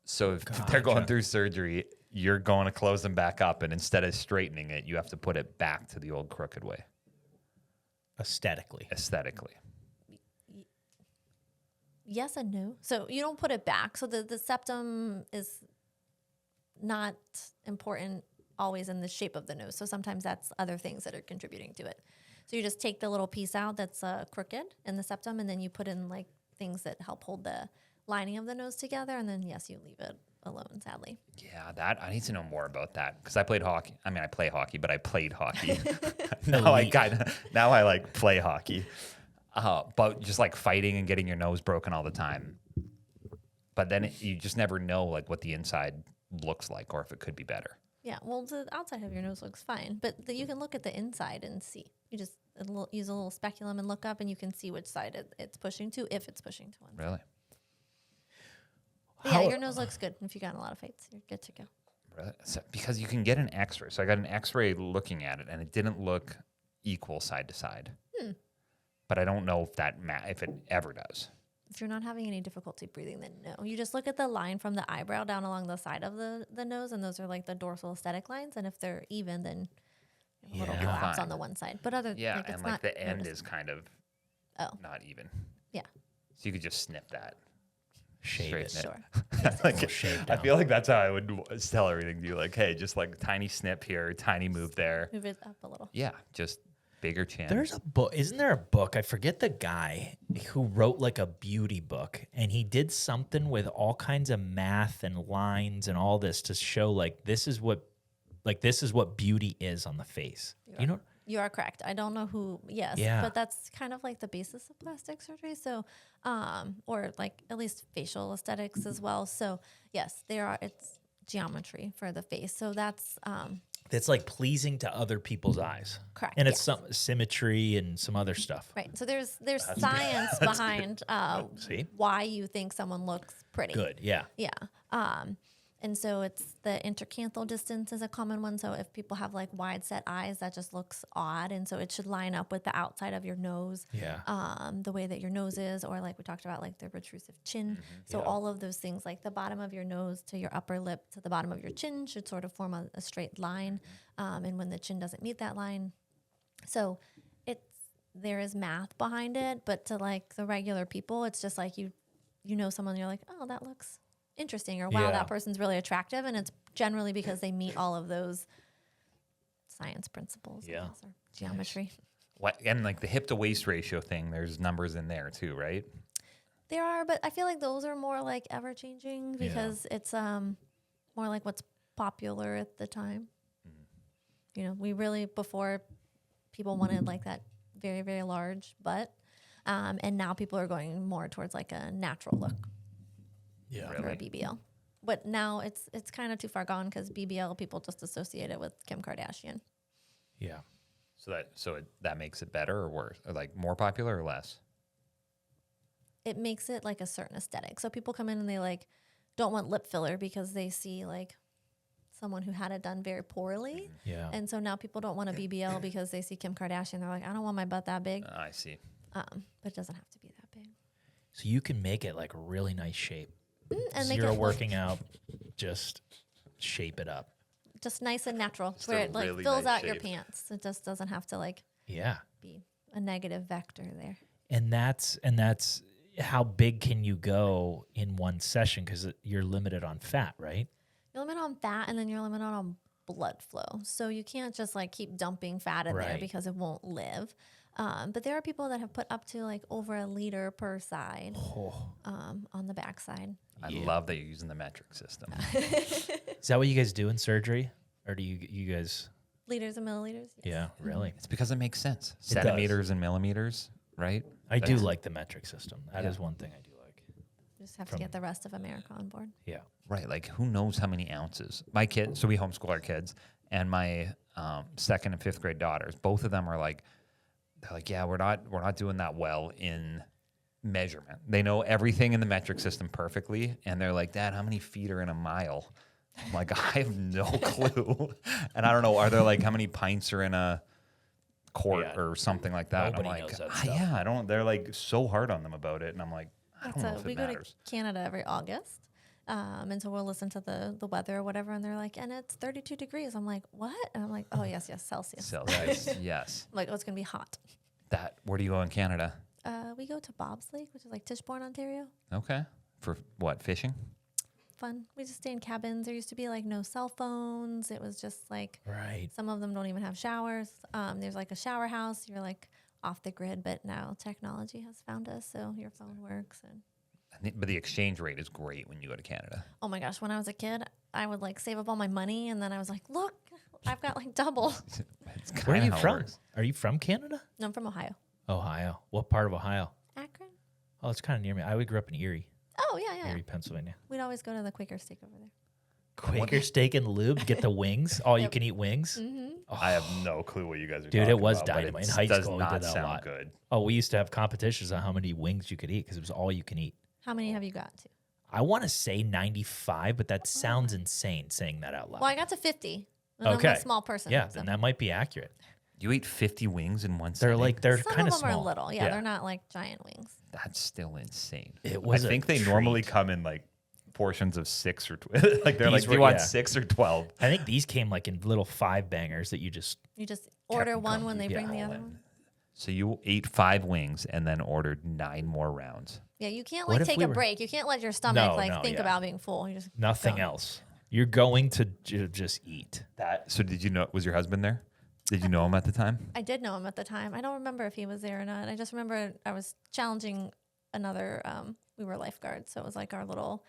So if they're going through surgery, you're going to close them back up, and instead of straightening it, you have to put it back to the old crooked way. Aesthetically. Yes and no. So you don't put it back. So the septum is not important always in the shape of the nose. So sometimes that's other things that are contributing to it. So you just take the little piece out that's crooked in the septum, and then you put in like things that help hold the lining of the nose together, and then yes, you leave it alone, sadly. Yeah, that I need to know more about that because I played hockey. I mean, I play hockey, but I played hockey. now I like play hockey, but just like fighting and getting your nose broken all the time. But then you just never know like what the inside looks like or if it could be better. Yeah, well, the outside of your nose looks fine, but you can look at the inside and see. You just use a little speculum and look up, and you can see which side it's pushing to, if it's pushing to one. Really? Yeah, your nose looks good. If you got in a lot of fights, you're good to go. Really? So, because you can get an X-ray. So I got an X-ray looking at it, and it didn't look equal side to side. But I don't know if if it ever does. If you're not having any difficulty breathing, then no. You just look at the line from the eyebrow down along the side of the nose, and those are like the dorsal aesthetic lines. And if they're even, then a little Yeah. collapse Fine. on the one side. But it's and like not the end noticeable. is kind of not even. Yeah, So you could just snip that. Shave it. Straighten sure. Like, shave I down. feel like that's how I would tell everything to you. Like, hey, just like tiny snip here, tiny move there. Move it up a little. Yeah, just bigger chin. There's a book. Isn't there a book? I forget the guy who wrote like a beauty book, and he did something with all kinds of math and lines and all this to show like this is what beauty is on the face. You know? You are correct. I don't know who, yes, Yeah. but that's kind of like the basis of plastic surgery. So, or like at least facial aesthetics as well. So, yes, it's geometry for the face. So that's It's like pleasing to other people's eyes. Correct, And it's yes. some symmetry and some other stuff. right. So there's science behind See? why you think someone looks pretty. Good. Yeah. Yeah. And so it's the intercanthal distance is a common one. So if people have like wide set eyes, that just looks odd. And so it should line up with the outside of your nose. Yeah. The way that your nose is, or like we talked about, like the protrusive chin. So all of those things, like the bottom of your nose to your upper lip to the bottom of your chin, should sort of form a straight line. And when the chin doesn't meet that line, so there is math behind it, but to like the regular people, it's just like you know someone, you're like, oh, that looks interesting, or wow, Yeah. that person's really attractive, and it's generally because they meet all of those science principles, I Yeah. guess, or geometry. And like the hip to waist ratio thing, there's numbers in there too, right? There are, but I feel like those are more like ever changing because it's more like what's popular at the time. You know, we really, before, people wanted like that very, very large butt, and now people are going more towards like a natural look Yeah. for a BBL. But now it's kind of too far gone because BBL, people just associate it with Kim Kardashian. Yeah. So that makes it better or worse, or like more popular or less? It makes it like a certain aesthetic. So people come in and they like don't want lip filler because they see like someone who had it done very poorly. Yeah. And so now people don't want a BBL because they see Kim Kardashian. They're like, I don't want my butt that big. I see. But it doesn't have to be that big. So you can make it like a really nice shape. And make Zero it look working out, just shape it up. just nice and natural, Just where a it like really fills nice out your shape. pants. It just doesn't have to like Yeah. be a negative vector there. And that's how big can you go in one session, because you're limited on fat, right? You're limited on fat, and then you're limited on blood flow. So you can't just like keep dumping fat in there Right. because it won't live. But there are people that have put up to like over a liter per side on the backside. I love that you're using the metric system. Is that what you guys do in surgery, or do you guys? Liters and milliliters. Yes. Yeah, really. It's because it makes sense. does. Centimeters and millimeters, right? I do like the metric system. That is one thing I do like. Just have to get the rest of America on board. Yeah. Right. Like, who knows how many ounces? My kid, so we homeschool our kids, and my second and fifth grade daughters, both of them are like, they're like, yeah, we're not doing that well in measurement. They know everything in the metric system perfectly, and they're like, Dad, how many feet are in a mile? I'm like, I have no clue. And I don't know, are there like how many pints are in a quart or something like that? Nobody I'm like, knows that "Ah, stuff." yeah, I don't. They're like so hard on them about it, and I'm like, I don't know if We it go matters. to Canada every August. And so we'll listen to the weather or whatever, and they're like, and it's 32 degrees. I'm like, what? And I'm like, oh, yes, Celsius. Celsius, yes. I'm like, oh, it's going to be hot. Where do you go in Canada? We go to Bob's Lake, which is like Tichborne, Ontario. Okay. For what, fishing? Fun. We just stay in cabins. There used to be like no cell phones. It was just like, Right. some of them don't even have showers. There's like a shower house. You're like off the grid, but now technology has found us, so your phone works. And But the exchange rate is great when you go to Canada. oh my gosh, when I was a kid, I would like save up all my money, and then I was like, look, I've got like double. It's Where are kinda you how it from? works. Are you from Canada? No, I'm from Ohio. Ohio. What part of Ohio? Akron? Oh, it's kind of near me. I grew up in Erie, Oh, yeah. Erie, Pennsylvania. We'd always go to the Quaker Steak over there. Quaker steak and lube. Get the wings. All you can eat wings. I have no clue what you guys are Dude, talking it was about, but dynamite. it In high does school, we not did that a sound lot. good. Oh, we used to have competitions on how many wings you could eat because it was all you can eat. How many have you got to? I want to say 95, but that sounds insane saying that out loud. Well, I got to 50. And I'm Okay. a small person. Yeah, so. then that might be accurate. You ate 50 wings in one They're sitting? like they're Some kind of of them small. are little. Yeah, they're not like giant wings. That's still insane. It was I a think they normally treat. come in like portions of 6 or 12. Like they're like, These do you were- want yeah. 6 or 12? I think these came like in little 5 bangers that you just You just order them one coming. when they Yeah. bring the other one. So you ate 5 wings and then ordered 9 more rounds. Yeah, you can't What like if take we a were- break. You can't let your stomach No, think yeah. about being full. You just nothing go. else. You're going to just eat. So did you know, was your husband there? Did you know him at the time? I did know him at the time. I don't remember if he was there or not. I just remember I was challenging another. We were lifeguards, so it was like our little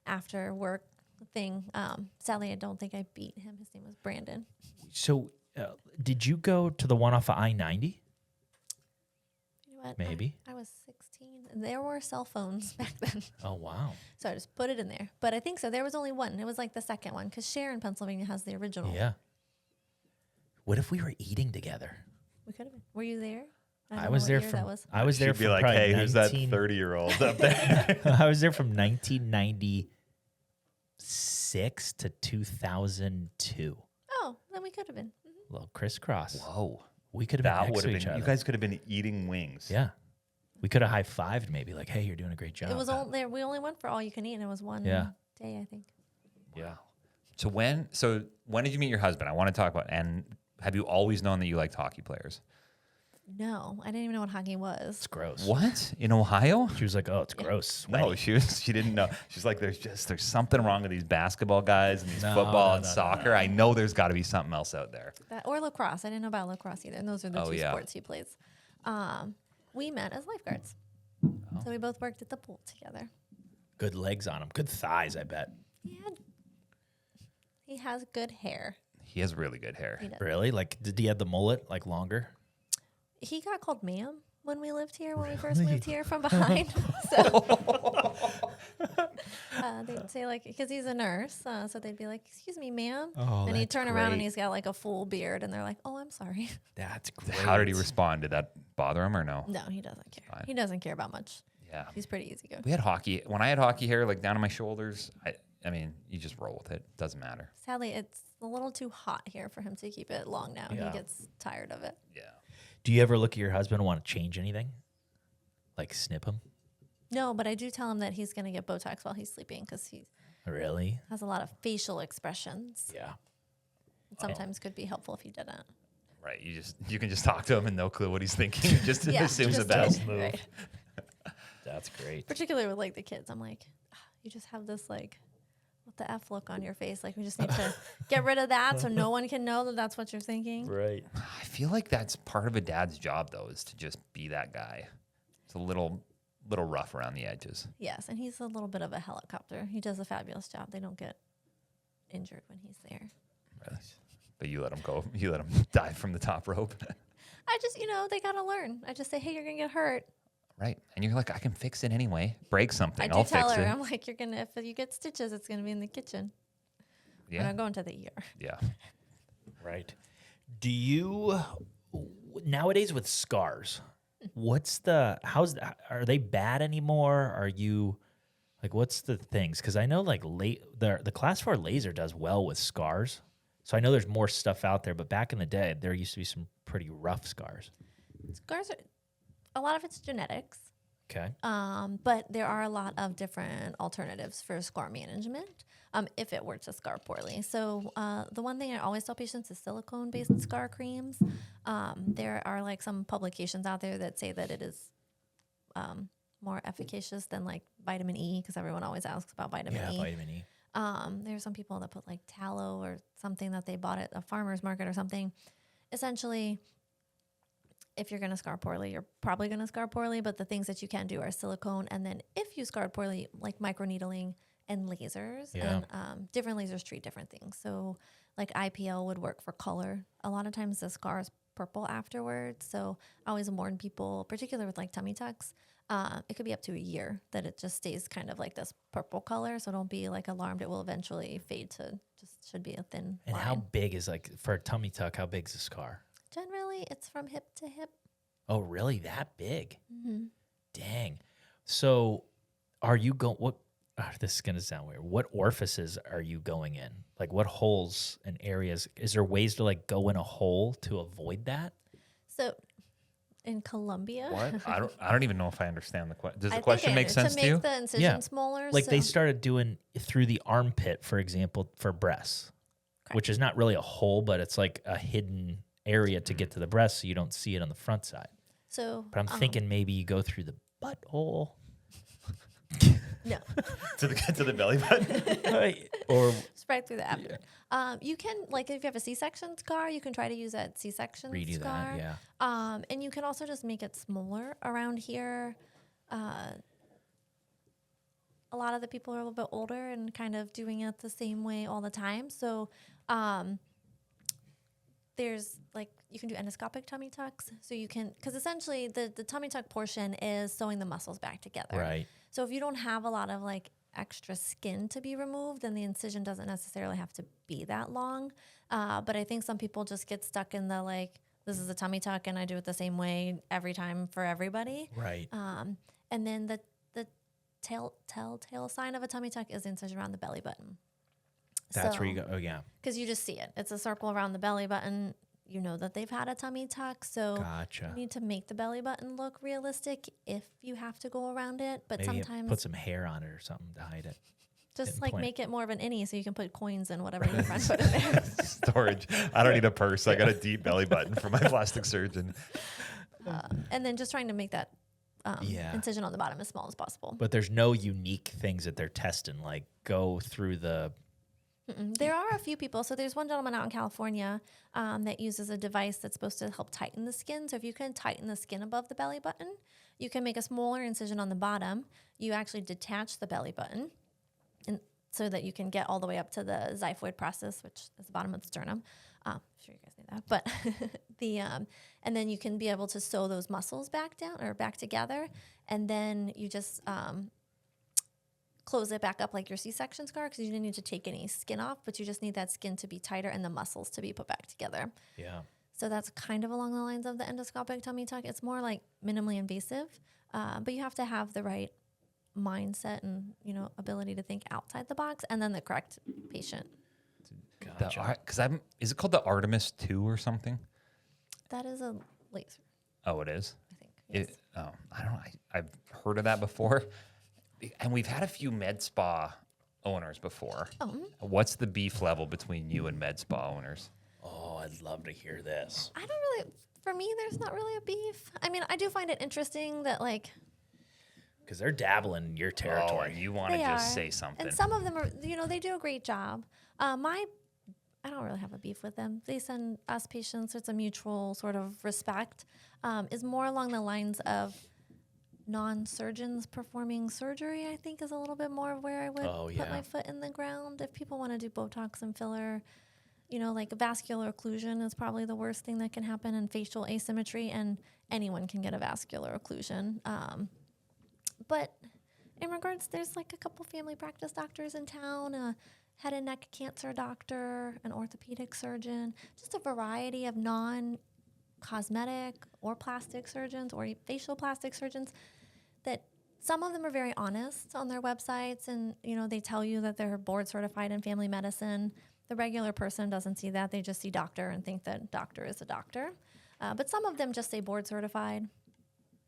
after work thing. Sadly, I don't think I beat him. His name was Brandon. So, did you go to the one off of I-90? You know what? Maybe. I was 16. And there were cell phones back then, Oh, wow. so I just put it in there. But I think so. There was only one. It was like the second one because Sharon, Pennsylvania, has the original. Yeah. What if we were eating together? We could have been. Were you there? I don't know was what there year from. that was. I was there She'd be from like, probably hey, who's that 19 30-year-old up there? I was there from 1996 to 2002. Oh, then we could have been. Mhm. Little crisscross. Whoa. We could have been That next would to have each been, other. you guys could have been eating wings. Yeah. We could have high-fived maybe like, hey, you're doing a great job. It was all there. We only went for all you can eat, and it was one Yeah. day, I think. Yeah. So when did you meet your husband? I want to talk about, and have you always known that you liked hockey players? No, I didn't even know what hockey was. It's gross. What? In Ohio? She was like, oh, it's gross. No, Sweaty. she didn't know. She's like, there's something wrong with these basketball guys and these No, football no, and no, no, soccer. I know there's got to be something else out there. Or lacrosse. I didn't know about lacrosse either. And those are the Oh, two yeah. sports he plays. We met as lifeguards. Oh. So we both worked at the pool together. Good legs on him. Good thighs, I bet. He has good hair. He has really good hair. He does. Really? Like, did he have the mullet, like, longer? He got called ma'am when we lived here, when we first moved here from behind. So they'd say, like, because he's a nurse. So they'd be like, excuse me, ma'am. Oh, and he'd that's turn around and great. he's got like a full beard. And they're like, oh, I'm sorry. That's great. How did he respond? Did that bother him or no? No, he doesn't care. Fine. He doesn't care about much. Yeah. He's pretty easygoing. We had hockey. When I had hockey hair, like down to my shoulders, I mean, you just roll with it. Doesn't matter. Sadly, it's a little too hot here for him to keep it long now. Yeah. He gets tired of it. Yeah. Do you ever look at your husband and want to change anything? Like snip him? No, but I do tell him that he's going to get Botox while he's sleeping because he Really? has a lot of facial expressions. Yeah. It sometimes could be helpful if he didn't. Right. You can just talk to him and no clue what he's thinking. He just assumes the just best. kidding, right. That's great. Particularly with like the kids. I'm like, "Ah, you just have this like, what the F look on your face. Like we just need to get rid of that so no one can know that that's what you're thinking. Right. I feel like that's part of a dad's job, though, is to just be that guy. It's a little rough around the edges. Yes, and he's a little bit of a helicopter. He does a fabulous job. They don't get injured when he's there. Really. But you let them go. You let them dive from the top rope. I just, they got to learn. I just say, hey, you're going to get hurt. Right. And you're like, I can fix it anyway. Break something. I do I'll tell fix her, it. I'm like, if you get stitches, it's going to be in the kitchen. We're Yeah. not going to the ER. Yeah. Right. Do you nowadays with scars? Are they bad anymore? Are you like what's the things? Because I know like the class 4 laser does well with scars. So I know there's more stuff out there, but back in the day, there used to be some pretty rough scars. Scars a lot of it's genetics. Okay. But there are a lot of different alternatives for scar management if it were to scar poorly. So the one thing I always tell patients is silicone-based scar creams. There are like some publications out there that say that it is more efficacious than like vitamin E, because everyone always asks about vitamin E. Yeah, vitamin E. There are some people that put like tallow or something that they bought at a farmer's market or something. Essentially, if you're going to scar poorly, you're probably going to scar poorly, but the things that you can do are silicone. And then if you scarred poorly, like microneedling and lasers, Yeah. and different lasers treat different things. So like IPL would work for color. A lot of times the scar is purple afterwards. So I always warn people, particularly with like tummy tucks, it could be up to a year that it just stays kind of like this purple color. So don't be like alarmed. It will eventually fade to just should be a thin And line. how big is like for a tummy tuck? How big's a scar? Generally, it's from hip to hip. Oh, really? That big? Mm-hmm. Dang. So, are you going? What? This is gonna sound weird. What orifices are you going in? Like, what holes and areas? Is there ways to like go in a hole to avoid that? So in Colombia, What? I don't even know if I understand the question. Does the I think question I make sense to to you? make the incision Yeah. smaller. Like they so- started doing through the armpit, for example, for breasts, which is not really a hole, but it's like a hidden area to get to the breast, so you don't see it on the front side. So, But I'm thinking maybe you go through the butthole. no, to the belly button. Or spread through the abdomen. You can, like, if you have a C-section scar, you can try to use that C-section redo scar. that, yeah. And you can also just make it smaller around here. A lot of the people are a little bit older and kind of doing it the same way all the time. So, there's like you can do endoscopic tummy tucks. So you can, because essentially the tummy tuck portion is sewing the muscles back together. Right. So if you don't have a lot of like extra skin to be removed, then the incision doesn't necessarily have to be that long. But I think some people just get stuck in the like, this is a tummy tuck and I do it the same way every time for everybody. Right. And then the telltale sign of a tummy tuck is the incision around the belly button. That's where you go. Oh, yeah. Because you just see it. It's a circle around the belly button. You know that they've had a tummy tuck. So Gotcha. you need to make the belly button look realistic if you have to go around it. But Maybe sometimes put some hair on it or something to hide it. just like implant. make it more of an innie so you can put coins and whatever your friend put in there. Storage. I don't need a purse. I got a deep belly button for my plastic surgeon. And then just trying to make that Yeah. incision on the bottom as small as possible. But there's no unique things that they're testing, like go through the. There are a few people. So there's one gentleman out in California that uses a device that's supposed to help tighten the skin. So if you can tighten the skin above the belly button, you can make a smaller incision on the bottom. You actually detach the belly button and so that you can get all the way up to the xiphoid process, which is the bottom of the sternum. I'm sure you guys knew that. But and then you can be able to sew those muscles back down or back together. And then you just close it back up like your C-section scar because you didn't need to take any skin off, but you just need that skin to be tighter and the muscles to be put back together. Yeah. So that's kind of along the lines of the endoscopic tummy tuck. It's more like minimally invasive, but you have to have the right mindset and ability to think outside the box, and then the correct patient. Gotcha. Is it called the Artemis 2 or something? That is a laser, Oh, it is. I think. Yes. I don't know. I've heard of that before, and we've had a few med spa owners before. Oh. What's the beef level between you and med spa owners? Oh, I'd love to hear this. I don't really. For me, there's not really a beef. I mean, I do find it interesting that like. Because they're dabbling in your Oh, territory. and you want to They just are. say something. And some of them are, they do a great job. I don't really have a beef with them. They send us patients. It's a mutual sort of respect. Is more along the lines of non-surgeons performing surgery, I think, is a little bit more of where I would Oh, put yeah. my foot in the ground. If people want to do Botox and filler, like vascular occlusion is probably the worst thing that can happen, and facial asymmetry, and anyone can get a vascular occlusion. But in regards, there's like a couple family practice doctors in town, a head and neck cancer doctor, an orthopedic surgeon, just a variety of non-cosmetic or plastic surgeons or facial plastic surgeons that some of them are very honest on their websites, and, they tell you that they're board certified in family medicine. The regular person doesn't see that. They just see doctor and think that doctor is a doctor. But some of them just say board certified.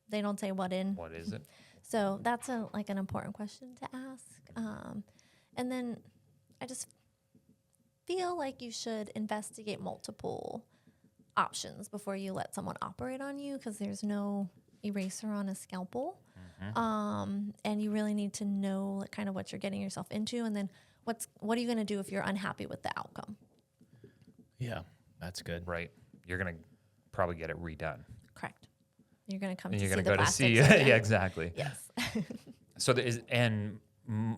They don't say what in. What is it? So that's an important question to ask. And then I just feel like you should investigate multiple options before you let someone operate on you, because there's no eraser on a scalpel. And you really need to know kind of what you're getting yourself into, and then what are you going to do if you're unhappy with the outcome? Yeah, that's good. Right. You're going to probably get it redone. Correct. You're going to come And to you're see going the to go to plastic see. surgeon. Yeah, exactly. Yes. So there is, and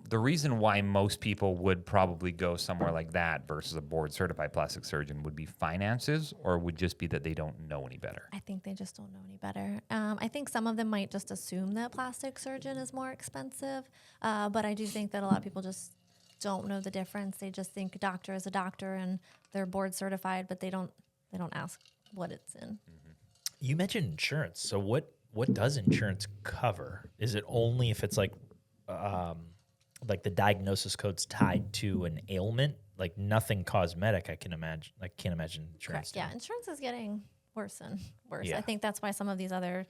the reason why most people would probably go somewhere like that versus a board certified plastic surgeon would be finances, or would just be that they don't know any better. I think they just don't know any better. I think some of them might just assume that plastic surgeon is more expensive, but I do think that a lot of people just don't know the difference. They just think doctor is a doctor and they're board certified, but they don't ask what it's in. You mentioned insurance. So what does insurance cover? Is it only if it's like the diagnosis code's tied to an ailment? Like nothing cosmetic, I can't imagine insurance. Correct. Yeah, insurance is getting worse and worse. Yeah. I think that's why some of these other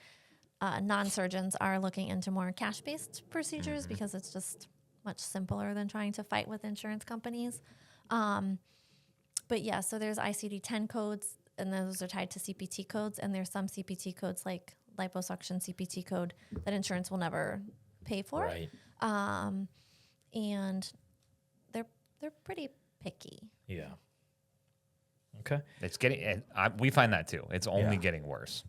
non-surgeons are looking into more cash-based procedures, because it's just much simpler than trying to fight with insurance companies. But yeah, so there's ICD-10 codes, and those are tied to CPT codes, and there's some CPT codes like liposuction CPT code that insurance will never pay for. Right. And they're pretty picky. Yeah. Okay. It's getting. We find that too. It's only Yeah. getting worse,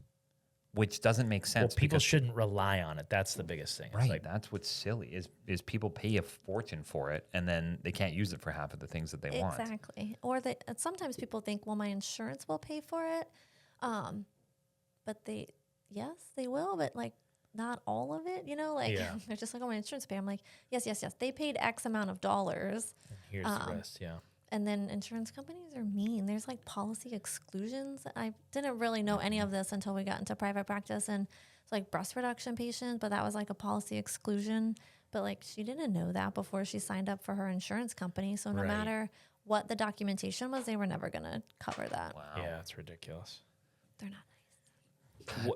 which doesn't make Well, sense. people because, shouldn't rely on it. That's the biggest thing. It's right. like, That's what's silly is people pay a fortune for it, and then they can't use it for half of the things that they want. Exactly. Or sometimes people think, well, my insurance will pay for it. But they will, but like not all of it, Yeah. they're just like, oh, my insurance pay. I'm like, yes. They paid X amount of dollars. here's the rest. Yeah. And then insurance companies are mean. There's like policy exclusions. I didn't really know any of this until we got into private practice, and it's like breast reduction patients, but that was like a policy exclusion. But like she didn't know that before she signed up for her insurance company. So no Right. matter what the documentation was, they were never going to cover that. Wow. Yeah, it's ridiculous. They're not nice.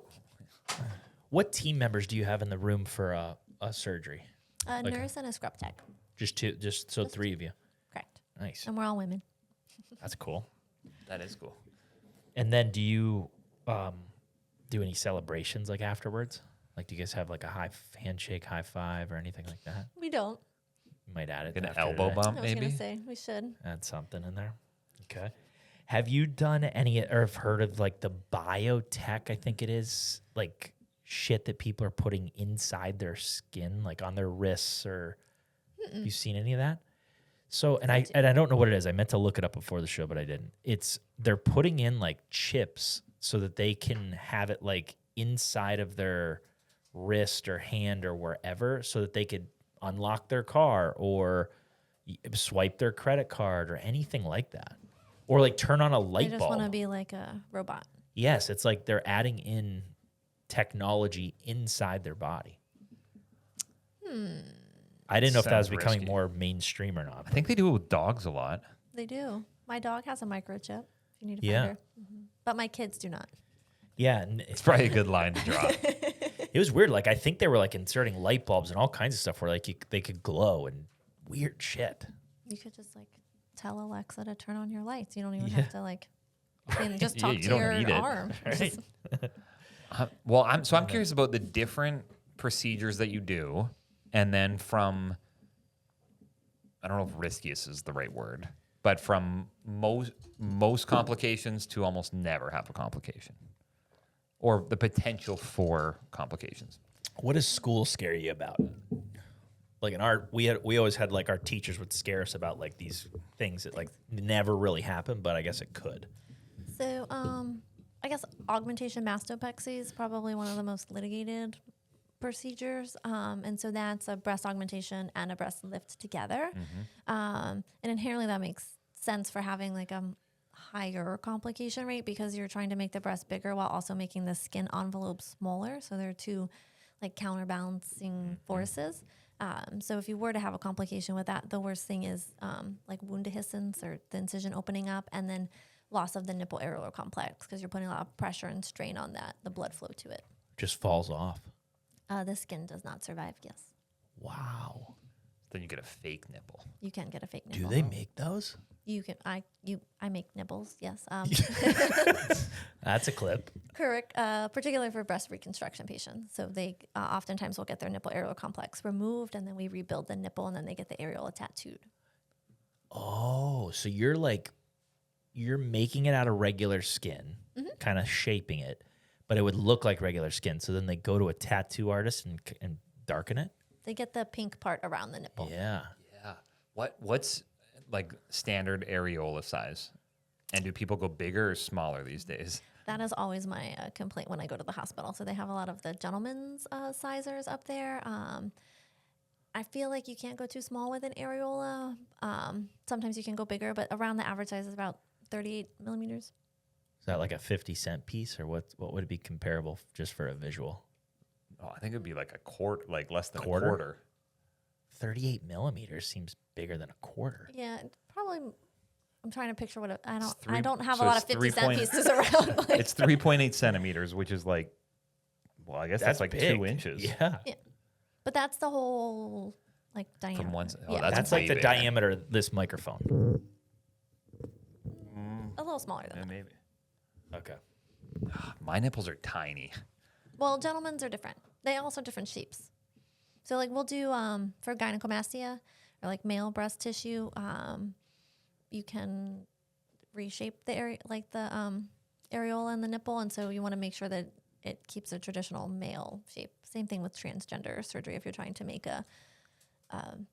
What team members do you have in the room for a surgery? A Like- nurse and a scrub tech. Just two, so three of you. Correct. Nice. And we're all women. That's cool. That is cool. And then do you do any celebrations like afterwards? Like, do you guys have like a handshake, high five, or anything like that? We don't. You might add it. An after elbow today. bump, I was going maybe. to say we should. Add something in there. Okay. Have you done any or have heard of like the biotech, I think it is, like shit that people are putting inside their skin, like on their wrists, or have you seen any of that? So, and I don't know what it is. I meant to look it up before the show, but I didn't. They're putting in like chips so that they can have it like inside of their wrist or hand or wherever, so that they could unlock their car or swipe their credit card or anything like that, or like turn on a They light just bulb. want to be like a robot. Yes, it's like they're adding in technology inside their body. I didn't know if that was Sounds becoming risky. more mainstream or not. I think they do it with dogs a lot. They do. My dog has a microchip. If you need to Yeah. find her. But my kids do not. Yeah, and It's probably a good line to drop. it was weird. Like I think they were like inserting light bulbs and all kinds of stuff where like they could glow and weird shit. You could just like tell Alexa to turn on your lights. You don't even have to like just Yeah, talk you to don't your need it. arm. Right? Well, I'm curious about the different procedures that you do, and then from, I don't know if riskiest is the right word, but from most complications to almost never have a complication, or the potential for complications. What does school scare you about? like in art, we always had like our teachers would scare us about like these things that like never really happened, but I guess it could. So, I guess augmentation mastopexy is probably one of the most litigated procedures. And so that's a breast augmentation and a breast lift together. And inherently that makes sense for having like a higher complication rate because you're trying to make the breast bigger while also making the skin envelope smaller. So there are two like counterbalancing forces. So if you were to have a complication with that, the worst thing is like wound dehiscence or the incision opening up, and then loss of the nipple areolar complex because you're putting a lot of pressure and strain on the blood flow to it. Just falls off. The skin does not survive, yes. Wow. Then you get a fake nipple. You can get a fake Do nipple. they make those? You can. I make nibbles. Yes. That's a clip. Correct. Particularly for breast reconstruction patients. So they oftentimes will get their nipple areolar complex removed, and then we rebuild the nipple, and then they get the areola tattooed. Oh, so you're making it out of regular skin, kind of shaping it, but it would look like regular skin. So then they go to a tattoo artist and darken it. They get the pink part around the nipple. Yeah. Yeah. What's like standard areola size? And do people go bigger or smaller these days? That is always my complaint when I go to the hospital. So they have a lot of the gentlemen's sizers up there. I feel like you can't go too small with an areola. Sometimes you can go bigger, but around the average size is about 38 millimeters. Is that like a 50-cent piece, or what would it be comparable just for a visual? Oh, I think it'd be like a quarter, like less than Quarter? a quarter. 38 millimeters seems bigger than a quarter. Yeah, probably. I'm trying to picture what I three- don't have so a lot it's of 50-cent 3 pieces around. Like, It's 3.8 centimeters, which is like, well, I guess that's like big. 2 inches. Yeah. but that's the whole like diameter. From one side. Oh, Yeah. That's way like the bigger. diameter of this microphone. A little smaller than Yeah, that. maybe. Okay. My nipples are tiny. Well, gentlemen's are different. They also have different shapes. So like we'll do for gynecomastia or like male breast tissue, you can reshape the area like the areola and the nipple, and so you want to make sure that it keeps a traditional male shape. Same thing with transgender surgery if you're trying to make a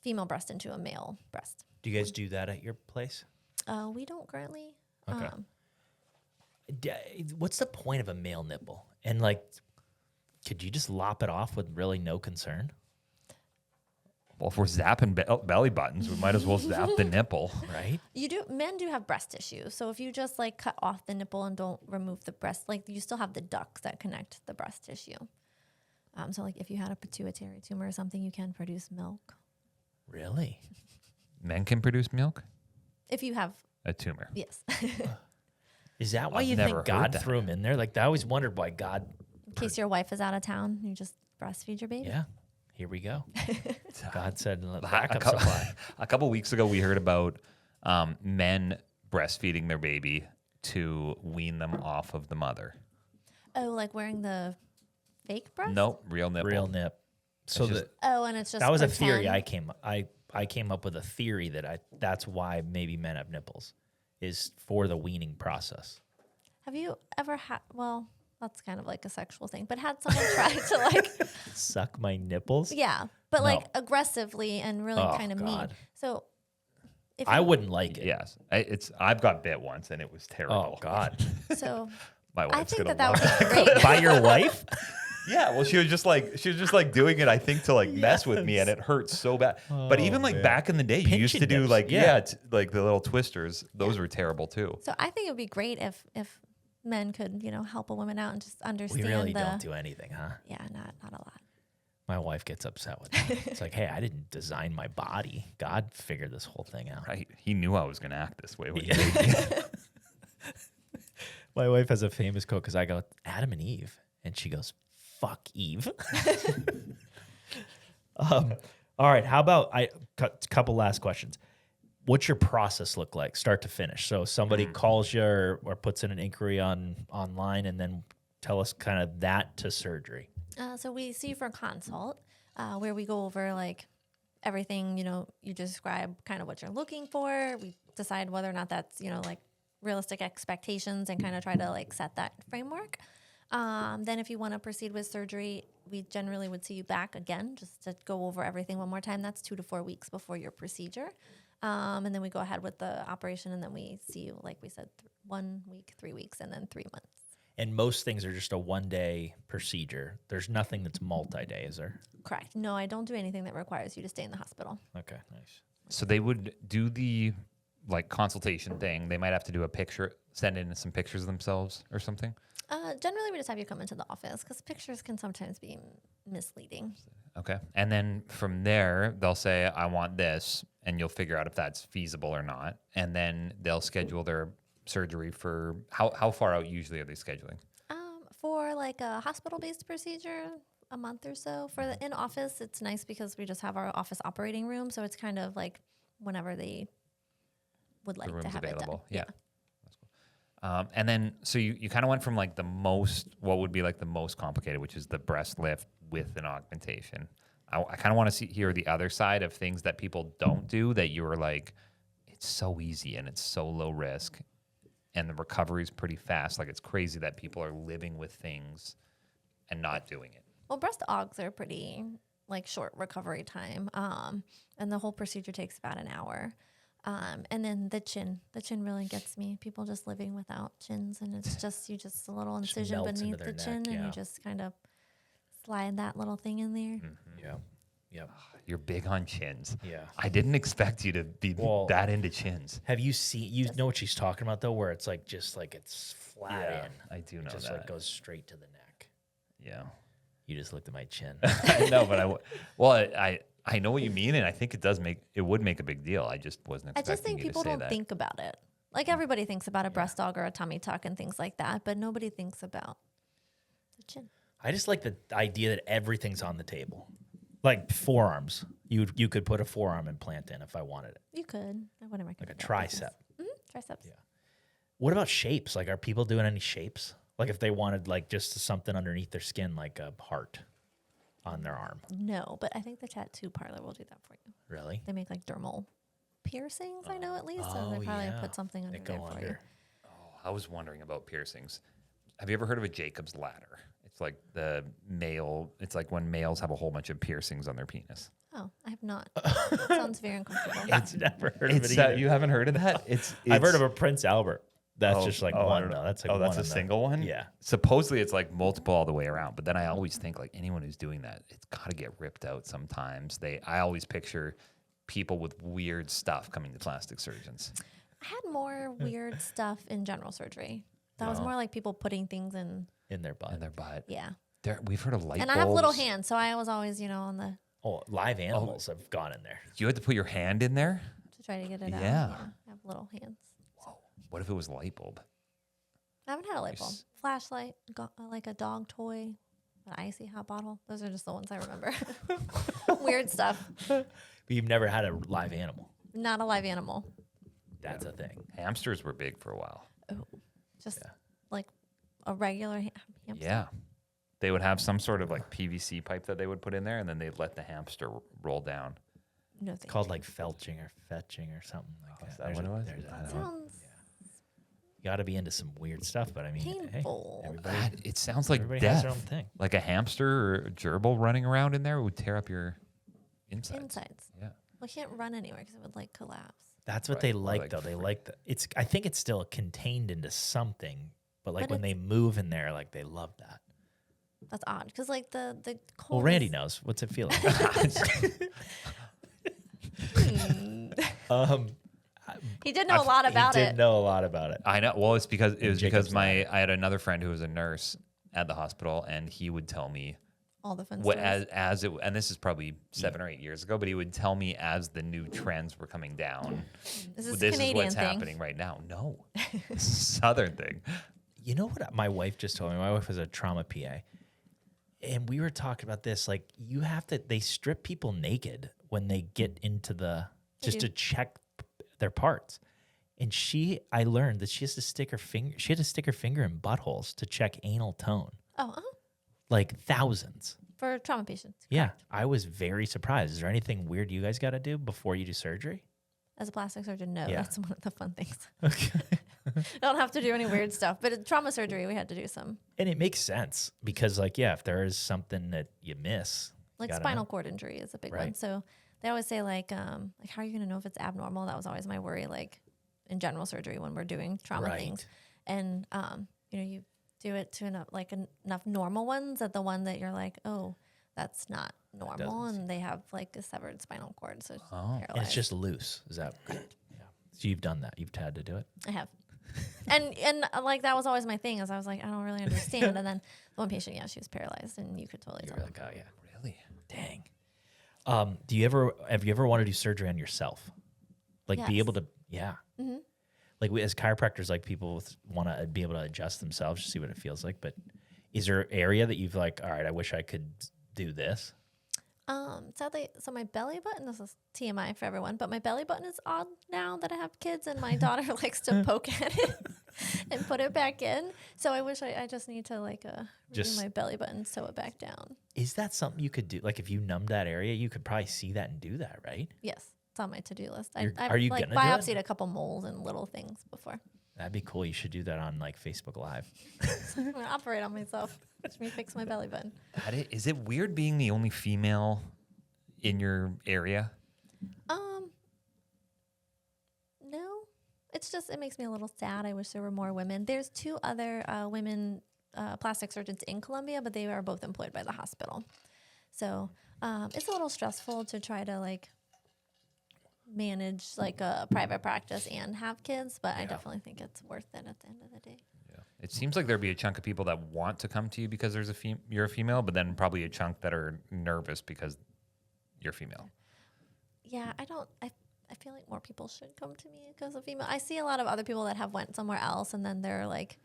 female breast into a male breast. Do you guys do that at your place? We don't currently. Okay. What's the point of a male nipple? And like, could you just lop it off with really no concern? Well, if we're zapping belly buttons, we might as well zap the nipple. Right? Men do have breast tissue. So if you just like cut off the nipple and don't remove the breast, like you still have the ducts that connect the breast tissue. So like if you had a pituitary tumor or something, you can produce milk. Really? Men can produce milk? If you have, A tumor. yes. Is that why I've you never think heard God that. threw him in there? Like, I always wondered why God. In case your wife is out of town, you just breastfeed your baby. Yeah, here we go. God said, A backup couple, supply. a couple weeks ago, we heard about men breastfeeding their baby to wean them off of the mother. Oh, like wearing the fake breast? Nope, real nipple. Real nip. So just- Oh, and it's just that was a pretend. theory I came up with a theory that that's why maybe men have nipples, is for the weaning process. Have you ever had? Well, that's kind of like a sexual thing, but had someone try to like, Suck my nipples? yeah, but No. like aggressively and really Oh, kind of mean. God. So, if I you- wouldn't like it. Yes, I've got bit once and it was terrible. Oh, God. So My I wife's think gonna that love would it. be great. By your wife? Yeah, well, she was just like doing it, I think, to like mess with me, and it hurt so bad. But even like back in the day, you used to Pinching do nips, like yeah. like the little twisters. Those were terrible too. So I think it would be great if men could, help a woman out and just understand We really the. don't do anything, huh? Yeah, not a lot. My wife gets upset with that. It's like, hey, I didn't design my body. God figured this whole thing out. Right? He knew I was going to act this way when he made me. My wife has a famous quote because I go, Adam and Eve. And she goes, fuck Eve. All right. How about couple last questions. What's your process look like, start to finish? So somebody calls you or puts in an inquiry online, and then tell us kind of that to surgery. So we see you for a consult where we go over like everything, you describe kind of what you're looking for. We decide whether or not that's, like realistic expectations and kind of try to like set that framework. Then if you want to proceed with surgery, we generally would see you back again just to go over everything one more time. That's 2 to 4 weeks before your procedure. And then we go ahead with the operation, and then we see you, like we said, 1 week, 3 weeks, and then 3 months. And most things are just a one-day procedure. There's nothing that's multi-day, is there? Correct. No, I don't do anything that requires you to stay in the hospital. Okay, nice. So they would do the like consultation thing. They might have to do a picture, send in some pictures of themselves or something. Generally, we just have you come into the office because pictures can sometimes be misleading. Okay. And then from there, they'll say, I want this, and you'll figure out if that's feasible or not. And then they'll schedule their surgery for how far out usually are they scheduling? For like a hospital-based procedure, a month or so. For the in-office, it's nice because we just have our office operating room, so it's kind of like whenever they would like The room's to have available. it done. Yeah. And then, so you kind of went from like what would be like the most complicated, which is the breast lift with an augmentation. I kind of want to hear the other side of things that people don't do that you were like, it's so easy and it's so low risk and the recovery is pretty fast. Like it's crazy that people are living with things and not doing it. Well, breast augs are pretty like short recovery time, and the whole procedure takes about an hour. And then the chin really gets me. People just living without chins, and it's just a little incision melts into beneath their the chin, neck, and yeah. you just kind of slide that little thing in there. Yeah. Yep. You're big on chins. Yeah. I didn't expect you to be that into chins. Have you seen? You know what she's talking about though, where it's like just like it's flat in. I do know just that. like goes straight to the neck. Yeah. You just looked at my chin. I know, but I know what you mean, and I think it would make a big deal. I just wasn't I expecting just think you to people say don't that. think about it. Like everybody thinks about a breast aug or a tummy tuck and things like that, but nobody thinks about the chin. I just like the idea that everything's on the table. Like forearms. You could put a forearm implant in if I wanted it. You could. I wouldn't recommend Like a that tricep. business. Triceps. Yeah. What about shapes? Like, are people doing any shapes? Like if they wanted like just something underneath their skin, like a heart on their arm. No, but I think the tattoo parlor will do that for you. Really? They make like dermal piercings, I know at least. So they probably put something under They there go for under. you. I was wondering about piercings. Have you ever heard of a Jacob's ladder? It's like it's like when males have a whole bunch of piercings on their penis. Oh, I have not. Sounds very uncomfortable. I've never heard of it either. You haven't heard of that? I've heard of a Prince Albert. That's just like I one don't know. though. That's like that's one a in the- single one? Yeah. Supposedly it's like multiple all the way around, but then I always think like anyone who's doing that, it's got to get ripped out sometimes. I always picture people with weird stuff coming to plastic surgeons. I had more weird stuff in general surgery. That was more like people putting things in. in their butt. In their butt. Yeah. We've heard of light And bulbs. I have little hands, so I was always, on the Live animals have gone in there. You had to put your hand in there? to try to get it out. Yeah. I have little hands. Whoa. What if it was light bulb? I haven't had a light bulb. Flashlight, like a dog toy, an icy hot bottle. Those are just the ones I remember. Weird stuff. But you've never had a live animal. Not a live animal. That's a thing. Hamsters were big for a while. Oh, just like a regular hamster. Yeah. They would have some sort of like PVC pipe that they would put in there, and then they'd let the hamster roll down. No, thank Called like felching or fetching or something like that. Is that what it was? There's you. Sounds You got to be into some weird stuff, but I mean, painful. hey, everybody, God, it sounds like everybody death. has their own thing. Like a hamster or a gerbil running around in there would tear up your insides. Insides. Yeah. Well, you can't run anywhere because it would like collapse. That's what Right. they Or, like, like, though. They freak. like I think it's still contained into something, but like But when they move in there, like they love that. That's odd because like the cold. Well, Randy knows. What's it feel like? He did know a lot about he it. did know a lot about it. I know. Well, it's because Jacob's I had another friend who was a nurse at the hospital, and he would tell me All the fun what stories. as it, and this is probably 7 or 8 years ago, but he would tell me as the new trends were coming down. This is a This is Canadian what's thing. happening right now. No, this is a Southern thing. You know what my wife just told me? My wife was a trauma PA. And we were talking about this. Like, they strip people naked when they get into just do. to check their parts. And I learned that she had to stick her finger in buttholes to check anal tone. Oh, Like thousands. for trauma patients. Yeah. I was very surprised. Is there anything weird you guys got to do before you do surgery? As a plastic surgeon, no, Yeah. that's one of the fun things. Okay. don't have to do any weird stuff. But in trauma surgery, we had to do some. And it makes sense because, like, yeah, if there is something that you miss, Like you gotta spinal know. cord injury is a big one. Right. So they always say like how are you going to know if it's abnormal? That was always my worry, like in general surgery when we're doing trauma Right. things. And, you do it to enough normal ones that the one that you're like, oh, that's not normal. And they have like a severed spinal cord. So it's paralyzed. And it's just loose. Is that? Yeah. So you've done that. You've had to do it. I have. and like that was always my thing is I was like, I don't really understand. And then the one patient, she was paralyzed and you could totally You're tell. like, oh yeah, Really? dang. Have you ever wanted to do surgery on yourself? Like be Yes. able to, yeah. Mm-hmm. Like we, as chiropractors, like people want to be able to adjust themselves to see what it feels like. But is there an area that you've like, all right, I wish I could do this? Sadly, so my belly button, this is TMI for everyone, but my belly button is odd now that I have kids and my daughter likes to poke at it and put it back in. So I wish I just need to like Just- redo my belly button, sew it back down. Is that something you could do? Like if you numbed that area, you could probably see that and do that, right? Yes, it's on my to-do list. Are you like gonna do it? biopsied a couple moles and little things before. That'd be cool. You should do that on like Facebook Live. I'm gonna operate on myself. Watch me fix my belly button. Is it weird being the only female in your area? No, it's just it makes me a little sad. I wish there were more women. There's 2 other women plastic surgeons in Columbia, but they are both employed by the hospital. So it's a little stressful to try to like manage like a private practice and have kids, but I definitely think it's worth it at the end of the day. Yeah. It seems like there'd be a chunk of people that want to come to you because there's you're a female, but then probably a chunk that are nervous because you're female. Yeah, I feel like more people should come to me because of female. I see a lot of other people that have went somewhere else and then they're like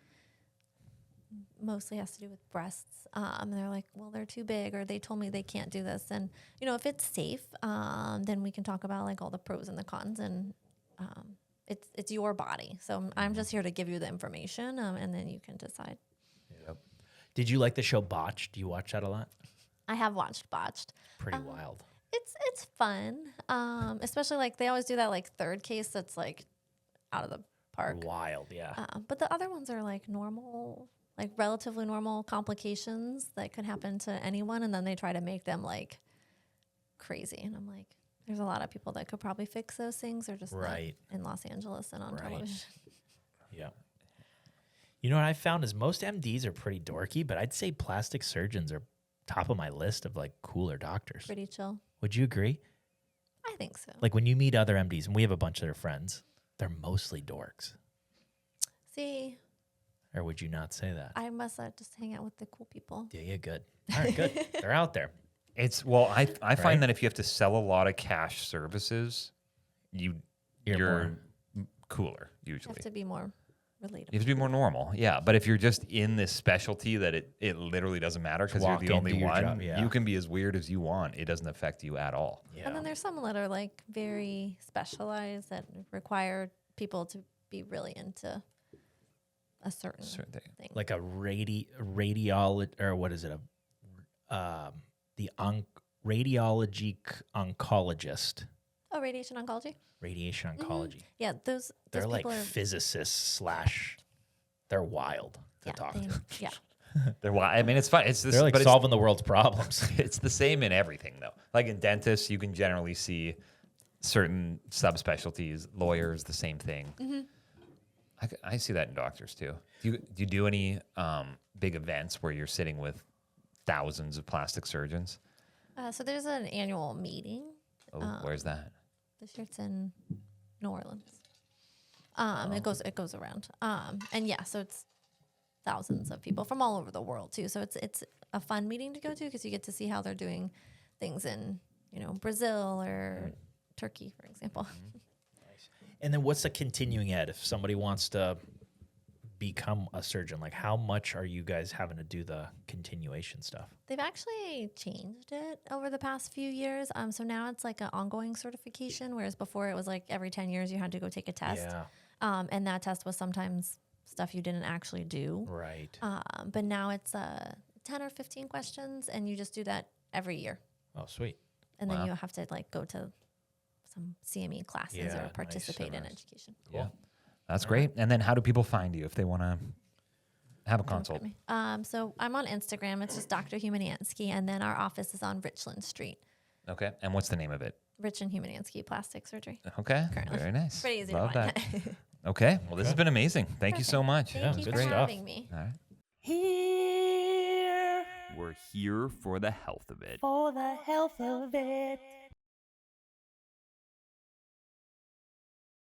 mostly has to do with breasts. And they're like, well, they're too big or they told me they can't do this. And, if it's safe, then we can talk about like all the pros and the cons and it's your body. So I'm just here to give you the information and then you can decide. Yep. Did you like the show Botched? Do you watch that a lot? I have watched Botched. Pretty wild. It's fun, especially like they always do that like third case that's like out of the park. Wild, yeah. But the other ones are like normal, like relatively normal complications that could happen to anyone, and then they try to make them like crazy. And I'm like, there's a lot of people that could probably fix those things. They're just Right. not in Los Angeles and on Right. television. Yeah. You know what I found is most MDs are pretty dorky, but I'd say plastic surgeons are top of my list of like cooler doctors. Pretty chill. Would you agree? I think so. Like when you meet other MDs, and we have a bunch of their friends, they're mostly dorks. See, Or would you not say that? I must just hang out with the cool people. Yeah, good. All right, good. They're out there. I Right? find that if you have to sell a lot of cash services, you're more- cooler You usually. have to be more relatable. You have to be more normal, yeah. But if you're just in this specialty that it literally doesn't matter because you're walk the in, only do your one, job, yeah. you can be as weird as you want. It doesn't affect you at all. Yeah. And then there's some that are like very specialized that require people to be really into a certain Certain thing. thing. Like a radiology, or what is it? Radiology oncologist, Oh, radiation oncology? radiation oncology. Yeah, those They're like people are physicists / they're wild to talk to. yeah. I mean, it's fun. It's this, They're like but solving the world's problems. it's the same in everything though. Like in dentists, you can generally see certain subspecialties. Lawyers, the same thing. Mm-hmm. I see that in doctors too. Do you do any big events where you're sitting with thousands of plastic surgeons? So there's an annual meeting. Oh, where's that? This year it's in New Orleans. It goes around. And yeah, so it's thousands of people from all over the world too. So it's a fun meeting to go to because you get to see how they're doing things in Brazil or Turkey, for example. And then what's the continuing ed? If somebody wants to become a surgeon, like how much are you guys having to do the continuation stuff? They've actually changed it over the past few years. So now it's like an ongoing certification, whereas before it was like every 10 years you had to go take a test. Yeah. And that test was sometimes stuff you didn't actually do. Right. But now it's 10 or 15 questions, and you just do that every year. Oh, sweet. And Wow. then you have to like go to some CME classes Yeah, or nice, participate in nice. education. Yeah. That's great. And then how do people find you if they want to have a Don't consult? forget me. So I'm on Instagram. It's just Dr. Humenansky, and then our office is on Richland Street. Okay. And what's the name of it? Rich and Humenansky Plastic Surgery. Okay. Currently. Very nice. Pretty easy Love to find. that. Okay. Well, this has been amazing. Thank you so much. Thank you good for stuff. having me. All right. Here We're here for the health of it. for the health of it.